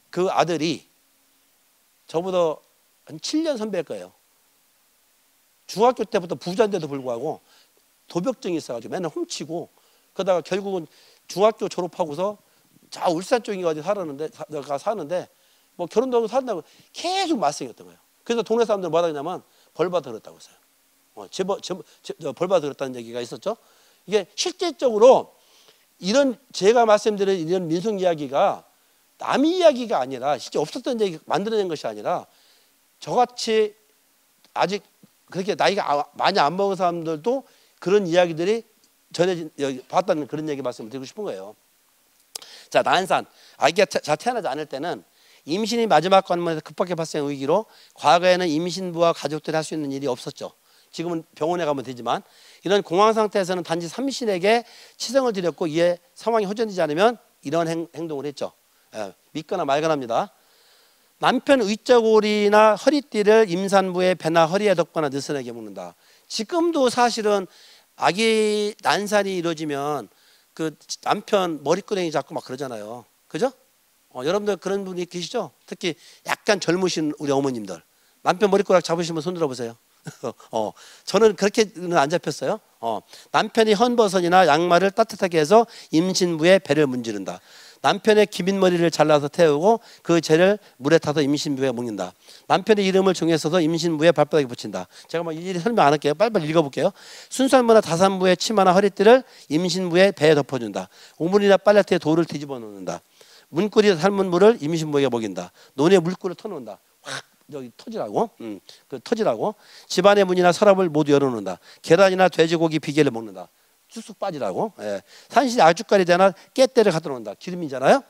그 아들이 저보다 한 7년 선배일 거예요. 중학교 때부터 부자인데도 불구하고 도벽증이 있어가지고 맨날 훔치고 그러다가 결국은 중학교 졸업하고서 자 울산 쪽에 어디 사는데 뭐 결혼도 하고 산다고 계속 말썽이었던 거예요. 그래서 동네 사람들 뭐라 그러냐면 벌 받아 그랬다고 했어요. 벌 받아 그랬다는 얘기가 있었죠. 이게 실제적으로 이런 제가 말씀드린 이런 민속 이야기가 남의 이야기가 아니라 실제 없었던 얘기 만들어낸 것이 아니라 저같이 아직 그렇게 나이가 많이 안 먹은 사람들도 그런 이야기들이 봤다는 그런 얘기 말씀을 드리고 싶은 거예요. 자, 난산. 아기가 태어나지 않을 때는 임신이 마지막 관문에서 급하게 발생한 위기로 과거에는 임신부와 가족들이 할 수 있는 일이 없었죠. 지금은 병원에 가면 되지만 이런 공황 상태에서는 단지 삼신에게 치성을 드렸고 이에 상황이 호전되지 않으면 이런 행동을 했죠. 믿거나 말거나입니다. 남편 의자골이나 허리띠를 임산부의 배나 허리에 덮거나 느슨하게 묶는다. 지금도 사실은 아기 난산이 이루어지면 그 남편 머리끄댕이 잡고 막 그러잖아요. 그죠? 여러분들 그런 분이 계시죠? 특히 약간 젊으신 우리 어머님들 남편 머리끄락 잡으시면 손 들어보세요. 저는 그렇게는 안 잡혔어요. 남편이 헌버선이나 양말을 따뜻하게 해서 임신부의 배를 문지른다. 남편의 기민머리를 잘라서 태우고 그 재를 물에 타서 임신부에 먹는다. 남편의 이름을 정해서도 임신부에 발바닥에 붙인다. 제가 뭐 일일이 설명 안 할게요. 빨리빨리 읽어볼게요. 순살모나 다산부의 치마나 허리띠를 임신부의 배에 덮어준다. 오물이나 빨래터에 돌을 뒤집어 놓는다. 문고리에 삶은 물을 임신부에게 먹인다. 논에 물구를 터놓는다. 확 여기 터지라고, 그 터지라고. 집안의 문이나 서랍을 모두 열어놓는다. 계란이나 돼지고기 비계를 먹는다. 쑥쑥 빠지라고. 예. 산신에 아주까리 되나 깨떼를 갖다 놓는다. 기름이잖아요.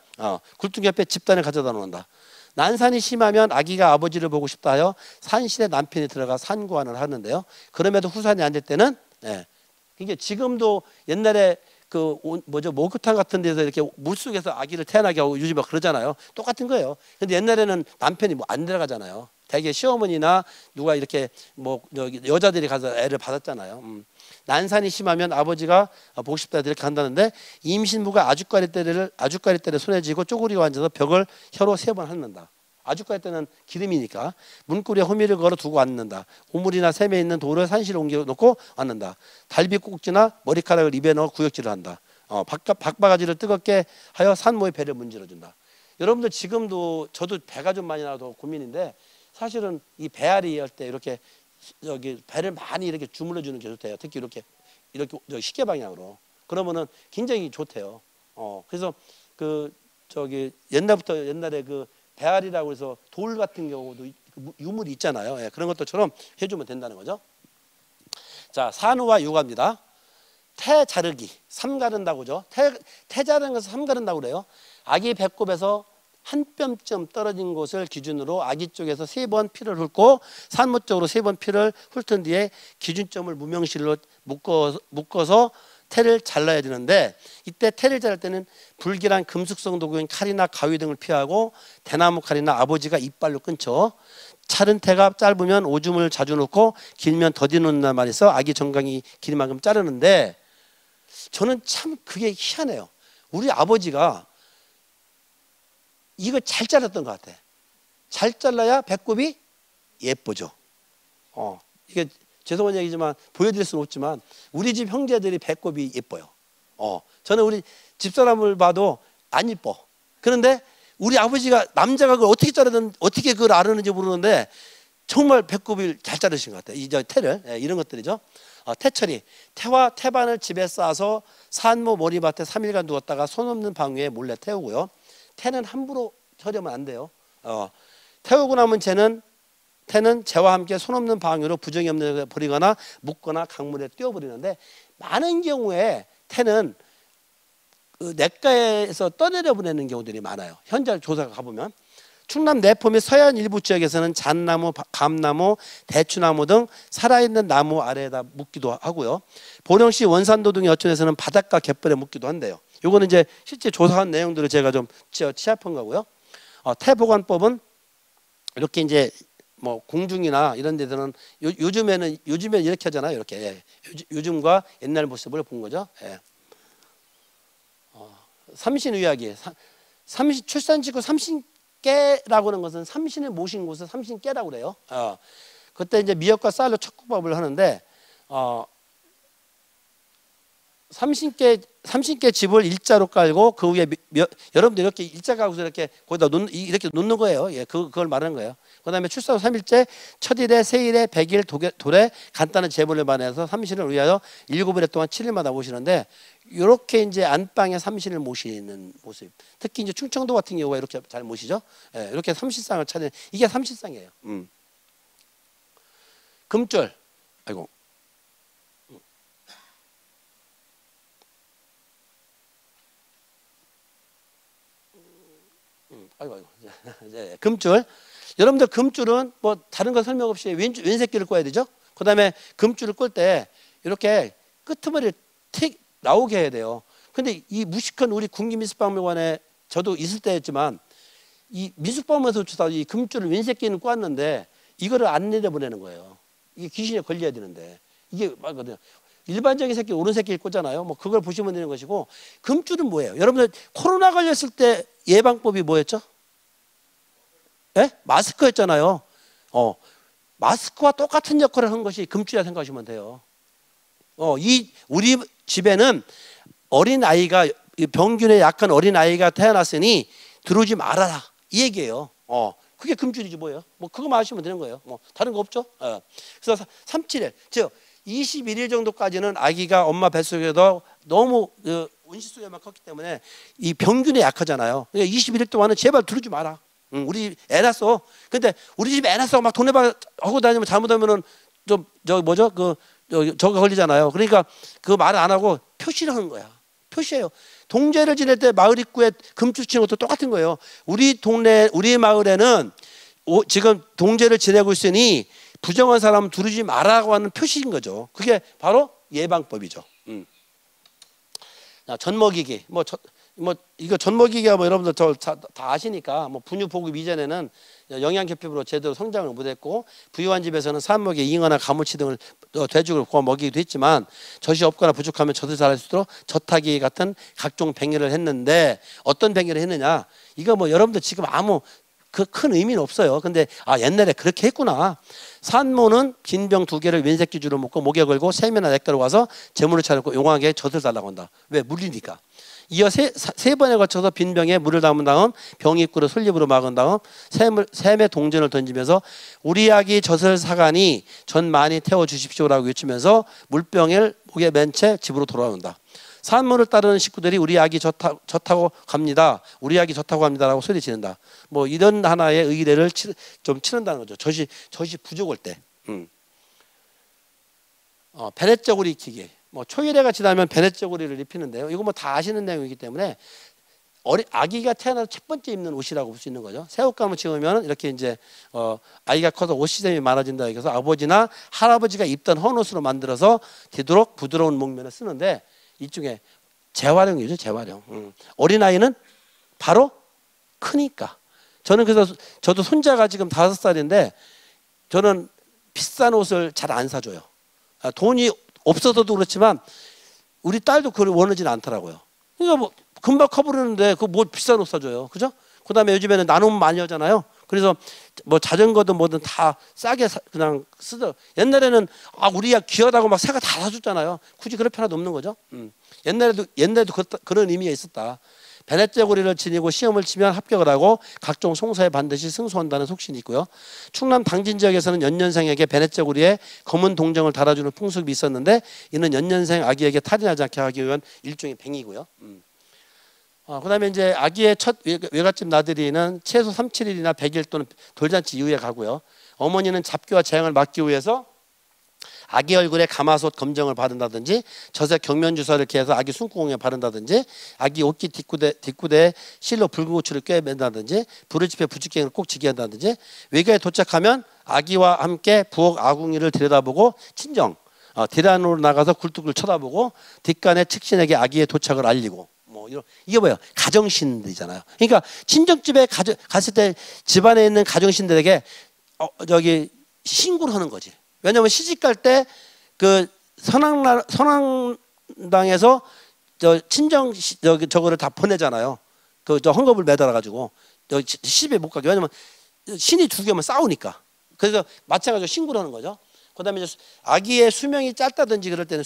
굴뚝 옆에 집단을 가져다 놓는다. 난산이 심하면 아기가 아버지를 보고 싶다 하여 산신의 남편이 들어가 산구안을 하는데요. 그럼에도 후산이 안 될 때는, 예. 이게 지금도 옛날에 그 목욕탕 같은 데서 이렇게 물속에서 아기를 태어나게 하고 요즘 막 그러잖아요. 똑같은 거예요. 근데 옛날에는 남편이 뭐 안 들어가잖아요. 대개 시어머니나 누가 이렇게 뭐 여자들이 가서 애를 받았잖아요. 난산이 심하면 아버지가 보고 싶다 이렇게 한다는데, 임신부가 아주까리 때를 손에 쥐고 쪼그리고 앉아서 벽을 혀로 3번 핥는다. 아주까리 때는 기름이니까 문고리에 호미를 걸어 두고 앉는다. 오물이나 샘에 있는 돌을 산실에 옮겨 놓고 앉는다. 달비 꼭지나 머리카락을 입에 넣어 구역질을 한다. 박바가지를 뜨겁게 하여 산모의 배를 문질러준다. 여러분들 지금도 저도 배가 좀 많이 나와서 고민인데, 사실은 이 배앓이 할 때 이렇게 여기 배를 많이 이렇게 주물러 주는 게 좋대요. 특히 이렇게 시계 방향으로. 그러면은 굉장히 좋대요. 그래서 그 옛날에 그 배앓이라고 해서 돌 같은 경우도 유물이 있잖아요. 예, 그런 것들처럼 해주면 된다는 거죠. 자, 산후와 육아입니다. 태 자르기, 삼 가른다고 그러죠. 태 자르는 것을 삼 가른다고 그래요. 아기 배꼽에서 한 뼘쯤 떨어진 곳을 기준으로 아기 쪽에서 3번 피를 훑고 산모 쪽으로 3번 피를 훑은 뒤에 기준점을 무명실로 묶어서 태를 잘라야 되는데, 이때 태를 자를 때는 불길한 금속성 도구인 칼이나 가위 등을 피하고 대나무 칼이나 아버지가 이빨로 끊죠. 자른 태가 짧으면 오줌을 자주 넣고 길면 더디 놓는단 말이 있어 아기 정강이 길 만큼 자르는데, 저는 참 그게 희한해요. 우리 아버지가 이거 잘 잘랐던 것 같아. 잘 잘라야 배꼽이 예쁘죠. 이게 죄송한 얘기지만 보여드릴 수는 없지만 우리 집 형제들이 배꼽이 예뻐요. 저는 우리 집사람을 봐도 안 예뻐. 그런데 우리 아버지가 남자가 그걸 어떻게 자르든 어떻게 그걸 아르는지 모르는데 정말 배꼽을 잘 자르신 것 같아요. 이제 태를, 이런 것들이죠. 태처리, 태와 태반을 집에 싸서 산모 머리밭에 3일간 두었다가 손 없는 방 위에 몰래 태우고요. 태는 함부로 처리하면 안 돼요. 태우고 남은 태는 재와 함께 손 없는 방위로 부정이 없는 데 버리거나 묻거나 강물에 띄워버리는데, 많은 경우에 태는 그 냇가에서 떠내려 보내는 경우들이 많아요. 현장 조사가 가보면 충남 내포 및 서해안 일부 지역에서는 잣나무, 감나무, 대추나무 등 살아있는 나무 아래에다 묻기도 하고요. 보령시 원산도 등의 어촌에서는 바닷가 갯벌에 묻기도 한대요. 요거는 이제 실제 조사한 내용들을 제가 좀 취합한 거고요. 태보관법은 이렇게 이제 뭐 공중이나 이런 데서는 요즘에는 이렇게 하잖아요. 이렇게. 예. 요즘과 옛날 모습을 본 거죠. 예. 삼신의학이 출산직후 삼신깨라고 하는 것은 삼신을 모신 곳을 삼신깨라고 그래요. 그때 이제 미역과 쌀로 척국밥을 하는데, 삼신깨 집을 일자로 깔고 그 위에 여러분들 이렇게 일자 가구서 이렇게 거기다 이렇게 놓는 거예요. 예, 그걸 말하는 거예요. 그다음에 출산 후 3일째 첫일에 세일에 100일 돌에 간단한 제물을 마련해서 삼신을 위하여 7일에 동안 7일마다 모시는데, 이렇게 이제 안방에 삼신을 모시는 모습. 특히 이제 충청도 같은 경우가 이렇게 잘 모시죠. 예, 이렇게 삼신상을 차리는, 이게 삼신상이에요. 금줄, 아이고. 아이고. 금줄. 여러분들 금줄은 뭐 다른 거 설명 없이 왼새끼를 꽂아야 되죠. 그다음에 금줄을 꽂을 때 이렇게 끄트머리를 틱 나오게 해야 돼요. 근데 이 무식한 우리 국립미술박물관에 저도 있을 때였지만, 이 미술박물관에서 이 금줄을 왼새끼는 꽂았는데 이거를 안 내려보내는 거예요. 이게 귀신에 걸려야 되는데, 이게 맞거든요. 일반적인 새끼 오른 새끼를 꽂잖아요. 뭐 그걸 보시면 되는 것이고, 금줄은 뭐예요? 여러분들 코로나 걸렸을 때 예방법이 뭐였죠? 예? 마스크였잖아요. 마스크와 똑같은 역할을 한 것이 금줄이라 생각하시면 돼요. 우리 집에는 어린 아이가 이 병균에 약한 어린 아이가 태어났으니 들어오지 말아라 이 얘기예요. 그게 금줄이지 뭐예요. 뭐 그거만 하시면 되는 거예요. 뭐 다른 거 없죠. 그래서 37일 즉 21일 정도까지는 아기가 엄마 뱃속에도 너무 온실속에만 컸기 때문에 이 병균에 약하잖아요. 그러니까 21일 동안은 제발 들어오지 마라. 우리 애 낳았어. 근데 우리 집에 애 낳았어 막 돈내봐 하고 다니면 잘못하면은 좀 저 뭐죠 저거 걸리잖아요. 그러니까 그 말 안 하고 표시를 하는 거야. 표시예요. 동제를 지낼 때 마을 입구에 금줄 치는 것도 똑같은 거예요. 우리 동네 우리 마을에는 지금 동제를 지내고 있으니 부정한 사람 두르지 말라고 하는 표시인 거죠. 그게 바로 예방법이죠. 젖먹이기 이거 젖먹이기가 뭐 여러분들 다 아시니까 뭐 분유 보급 이전에는 영양결핍으로 제대로 성장을 못했고 부유한 집에서는 산먹이 잉어나 가무치 등을 돼죽을 구워 먹이기도 했지만 젖이 없거나 부족하면 젖을 자랄 수 있도록 젖하기 같은 각종 병해를 했는데 어떤 병해를 했느냐 이거 뭐 여러분들 지금 아무 그 큰 의미는 없어요. 근데 옛날에 그렇게 했구나. 산모는 빈병 2개를 왼새끼줄로 묶고 목에 걸고 세면나 넥타로 와서 재물을 차려고 용하게 젖을 달라고 한다. 왜? 물리니까. 이어 세 번에 걸쳐서 빈병에 물을 담은 다음 병 입구를 솔잎으로 막은 다음 샘에 동전을 던지면서 우리 아기 젖을 사가니 젖 많이 태워주십시오라고 외치면서 물병을 목에 맨 채 집으로 돌아온다. 산모를 따르는 식구들이 우리 아기 젖 타고 갑니다. 우리 아기 젖 타고 갑니다라고 소리 지른다. 뭐 이런 하나의 의례를 좀 치른다는 거죠. 젖이 부족할 때. 베렛저고리 익히기. 뭐 초일회가 지나면 베렛저고리를 입히는데요. 이거 뭐 다 아시는 내용이기 때문에 아기가 태어나서 첫 번째 입는 옷이라고 볼 수 있는 거죠. 새 옷감을 찍으면 이렇게 이제 아이가 커서 옷 시샘이 많아진다 해서 아버지나 할아버지가 입던 헌옷으로 만들어서 되도록 부드러운 목면을 쓰는데 이쪽에 재활용이죠. 재활용. 어린아이는 바로 크니까. 저는 그래서 저도 손자가 지금 5살인데 저는 비싼 옷을 잘 안 사줘요. 돈이 없어서도 그렇지만 우리 딸도 그걸 원하지는 않더라고요. 그러니까 뭐 금방 커버리는데 그 뭐 비싼 옷 사줘요. 그죠? 그다음에 요즘에는 나눔 많이 하잖아요. 그래서 뭐 자전거든 뭐든 다 싸게 그냥 쓰더. 옛날에는 우리야 귀하다고 막 새가 다 사줬잖아요. 굳이 그럴 필요도 없는 거죠. 옛날에도 그런 의미가 있었다. 베렛저고리를 지니고 시험을 치면 합격을 하고 각종 송사에 반드시 승소한다는 속신이 있고요. 충남 당진 지역에서는 연년생에게 베렛저고리에 검은 동정을 달아주는 풍습이 있었는데 이는 연년생 아기에게 탈이 나지 않게 하기 위한 일종의 뱅이고요. 그다음에 이제 아기의 첫 외갓집 나들이는 최소 37일이나 100일 또는 돌잔치 이후에 가고요. 어머니는 잡귀와 재앙을 막기 위해서 아기 얼굴에 가마솥 검정을 바른다든지 젖에 경면 주사를 개해서 아기 숨구멍에 바른다든지 아기 옷깃 뒷구대에 실로 붉은 고추를 꿰맨다든지 부르집에 부추갱이를 꼭 지게 한다든지 외가에 도착하면 아기와 함께 부엌 아궁이를 들여다보고 친정 대란으로 나가서 굴뚝을 쳐다보고 뒷간에 측신에게 아기의 도착을 알리고 뭐 이게 뭐예요? 가정신들이잖아요. 그러니까 친정집에 갔을 때 집안에 있는 가정신들에게 신고를 하는 거지. 왜냐하면 시집갈 때 그 선왕당에서 친정 저거를 다 보내잖아요. 저 헝겊을 매달아 가지고 시집에 못 가게. 왜냐하면 신이 2개면 싸우니까. 그래서 마찬가지로 신고를 하는 거죠. 그다음에 이제 아기의 수명이 짧다든지 그럴 때는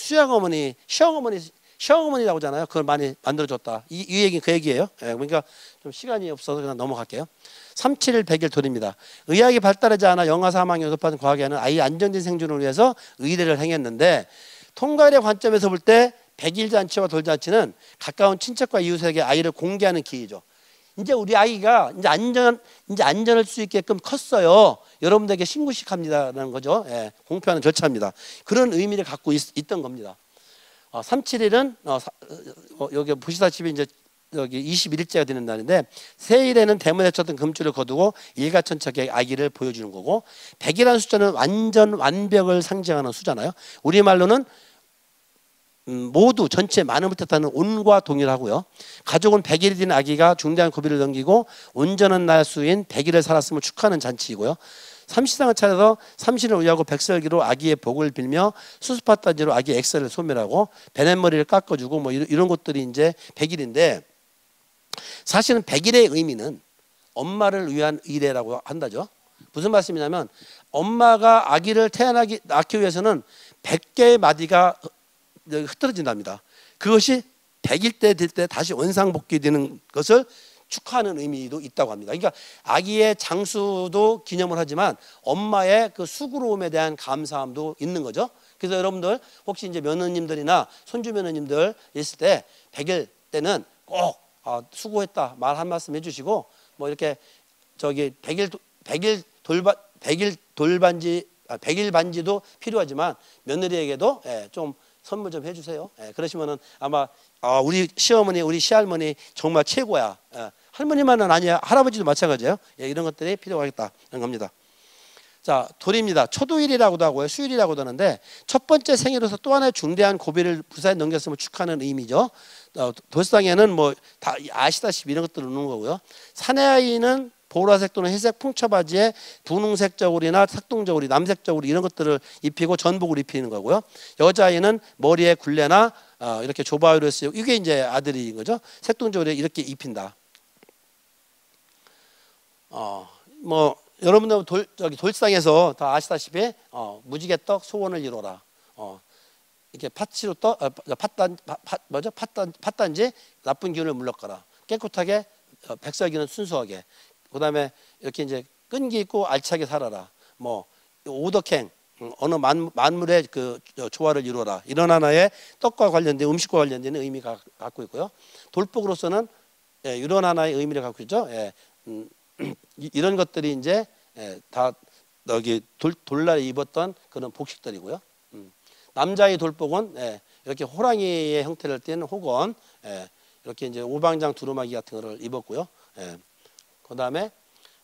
시어머니라고 하잖아요. 그걸 많이 만들어줬다. 이 얘기는 그 얘기예요. 그러니까 좀 시간이 없어서 그냥 넘어갈게요. 37일 100일 돌입니다. 의학이 발달하지 않아 영아 사망이 연속하는 과학에는 아이 안정된 생존을 위해서 의례를 행했는데 통가일의 관점에서 볼 때 100일 잔치와 돌잔치는 가까운 친척과 이웃에게 아이를 공개하는 기회죠. 이제 우리 아이가 이제 안전할 수 있게끔 컸어요. 여러분들에게 신고식 합니다라는 거죠. 공표하는 절차입니다. 그런 의미를 갖고 있던 겁니다. 37일은 여기 보시다시피 이제 여기 21일째가 되는 날인데 세일에는 대문에 쳤던 금줄을 거두고 일가천척의 아기를 보여주는 거고 100이라는 숫자는 완벽을 상징하는 수잖아요. 우리말로는 모두 전체 많음을 뜻하는 온과 동일하고요. 가족은 100일이 된 아기가 중대한 고비를 넘기고 온전한 날수인 100일을 살았음을 축하하는 잔치이고요. 삼시상을 차려서 삼신을 위하고 백설기로 아기의 복을 빌며 수수팥단지로 아기 액살을 소멸하고 베넷머리를 깎아주고 뭐 이런 것들이 이제 100일인데 사실은 100일의 의미는 엄마를 위한 의례라고 한다죠. 무슨 말씀이냐면 엄마가 아기를 낳기 위해서는 100개의 마디가 흩어진답니다. 그것이 100일 때 될 때 다시 원상복귀되는 것을 축하하는 의미도 있다고 합니다. 그러니까 아기의 장수도 기념을 하지만 엄마의 그 수고로움에 대한 감사함도 있는 거죠. 그래서 여러분들 혹시 이제 며느님들이나 손주 며느님들 있을 때 100일 때는 꼭 수고했다 말 한 말씀 해주시고 뭐 이렇게 저기 100일 반지도 필요하지만 며느리에게도 좀 선물 좀 해주세요. 그러시면은 아마 우리 시어머니, 우리 시할머니 정말 최고야. 할머니만은 아니야. 할아버지도 마찬가지예요. 이런 것들이 필요하겠다는 겁니다. 자, 돌입니다. 초도일이라고도 하고요, 수일이라고도 하는데 첫 번째 생일로서 또 하나의 중대한 고비를 무사히 넘겼음을 축하하는 의미죠. 돌상에는 뭐 다 아시다시피 이런 것들을 넣는 거고요. 사내아이는 보라색 또는 회색 풍처바지에 분홍색 저고리나 삭동 저고리, 남색 저고리 이런 것들을 입히고 전복을 입히는 거고요. 여자아이는 머리에 굴레나 이렇게 조바위로 쓰고 이게 이제 아들인 거죠. 색동 저고리 이렇게 입힌다. 뭐 여러분들 돌상에서 다 아시다시피 무지개떡 소원을 이뤄라. 이렇게 팥으로 팥단지 나쁜 기운을 물러가라. 깨끗하게 백설기는 순수하게. 그다음에 이렇게 이제 끈기 있고 알차게 살아라. 뭐 오덕행 어느 만물의 그 조화를 이루어라. 이런 하나의 떡과 관련된 음식과 관련된 의미가 갖고 있고요. 돌복으로서는 이런 하나의 의미를 갖고 있죠. 이런 것들이 이제 다 여기 돌날에 입었던 그런 복식들이고요. 남자의 돌복은 이렇게 호랑이의 형태를 띠는 혹은 이렇게 이제 오방장 두루마기 같은 거를 입었고요. 그다음에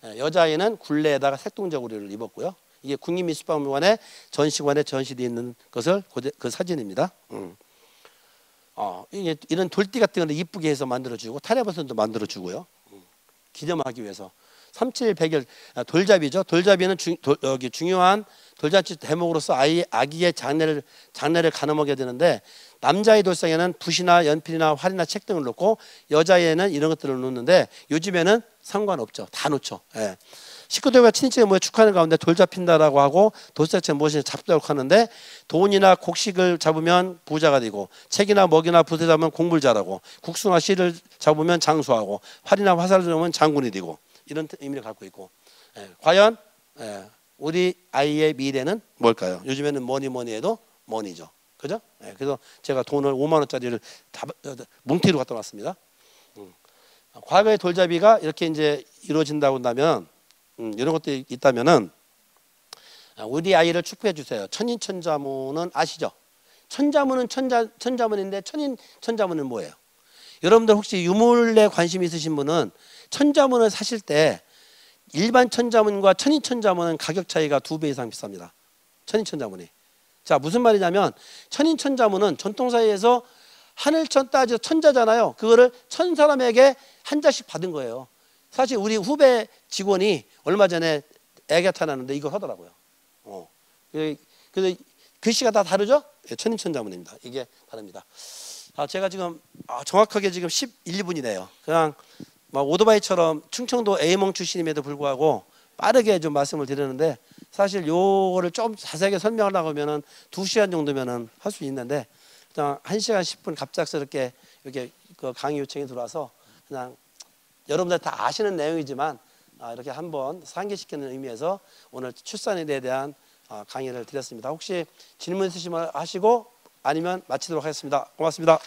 여자아이는 굴레에다가 색동저고리를 입었고요. 이게 국립미술박물관의 전시관에 전시되어 있는 것을 그 사진입니다. 이게 이런 돌띠 같은 거는 이쁘게 해서 만들어주고 타레버선도 만들어주고요. 기념하기 위해서 3700일 돌잡이죠. 돌잡이는 여기 중요한 돌잔치 대목으로서 아기의 장례를 가늠하게 되는데 남자의 돌상에는 붓이나 연필이나 활이나 책 등을 놓고 여자애는 이런 것들을 놓는데 요즘에는 상관없죠. 다 놓죠. 식구들과 친인척의 모여 축하하는 가운데 돌 잡힌다라고 하고 돌자체 무엇이냐 잡자고 하는데 돈이나 곡식을 잡으면 부자가 되고 책이나 먹이나 붓을 잡으면 공부를 잘하고 국수나 씨를 잡으면 장수하고 활이나 화살을 잡으면 장군이 되고 이런 의미를 갖고 있고 과연 우리 아이의 미래는 뭘까요? 요즘에는 뭐니 해도 머니죠. 그죠? 그래서 제가 돈을 5만 원짜리를 다 뭉티로 갖다 놨습니다. 과거의 돌잡이가 이렇게 이제 이루어진다고 한다면 이런 것들이 있다면은 우리 아이를 축복해 주세요. 천인천자문은 아시죠? 천자문은 천자문인데 천인천자문은 뭐예요? 여러분들 혹시 유물에 관심 있으신 분은 천자문을 사실 때 일반 천자문과 천인천자문은 가격 차이가 2배 이상 비쌉니다. 천인천자문이. 자, 무슨 말이냐면 천인천자문은 전통사회에서 하늘천 따져 천자잖아요. 그거를 천 사람에게 한 장씩 받은 거예요. 사실 우리 후배 직원이 얼마 전에 애가 태어났는데 이걸 하더라고요. 그래서 글씨가 다 다르죠? 천인천자문입니다. 이게 다릅니다. 제가 지금 정확하게 지금 11, 2분이네요. 그냥 막 오토바이처럼 충청도 A몽 출신임에도 불구하고 빠르게 좀 말씀을 드리는데 사실 요거를 좀 자세하게 설명하려고 하면은 2시간 정도면은 할 수 있는데 그냥 1시간 10분 갑작스럽게 이렇게 그 강의 요청이 들어와서 그냥 여러분들 다 아시는 내용이지만 이렇게 한번 상기시키는 의미에서 오늘 출산에 대한 강의를 드렸습니다. 혹시 질문 있으시면 하시고 아니면 마치도록 하겠습니다. 고맙습니다.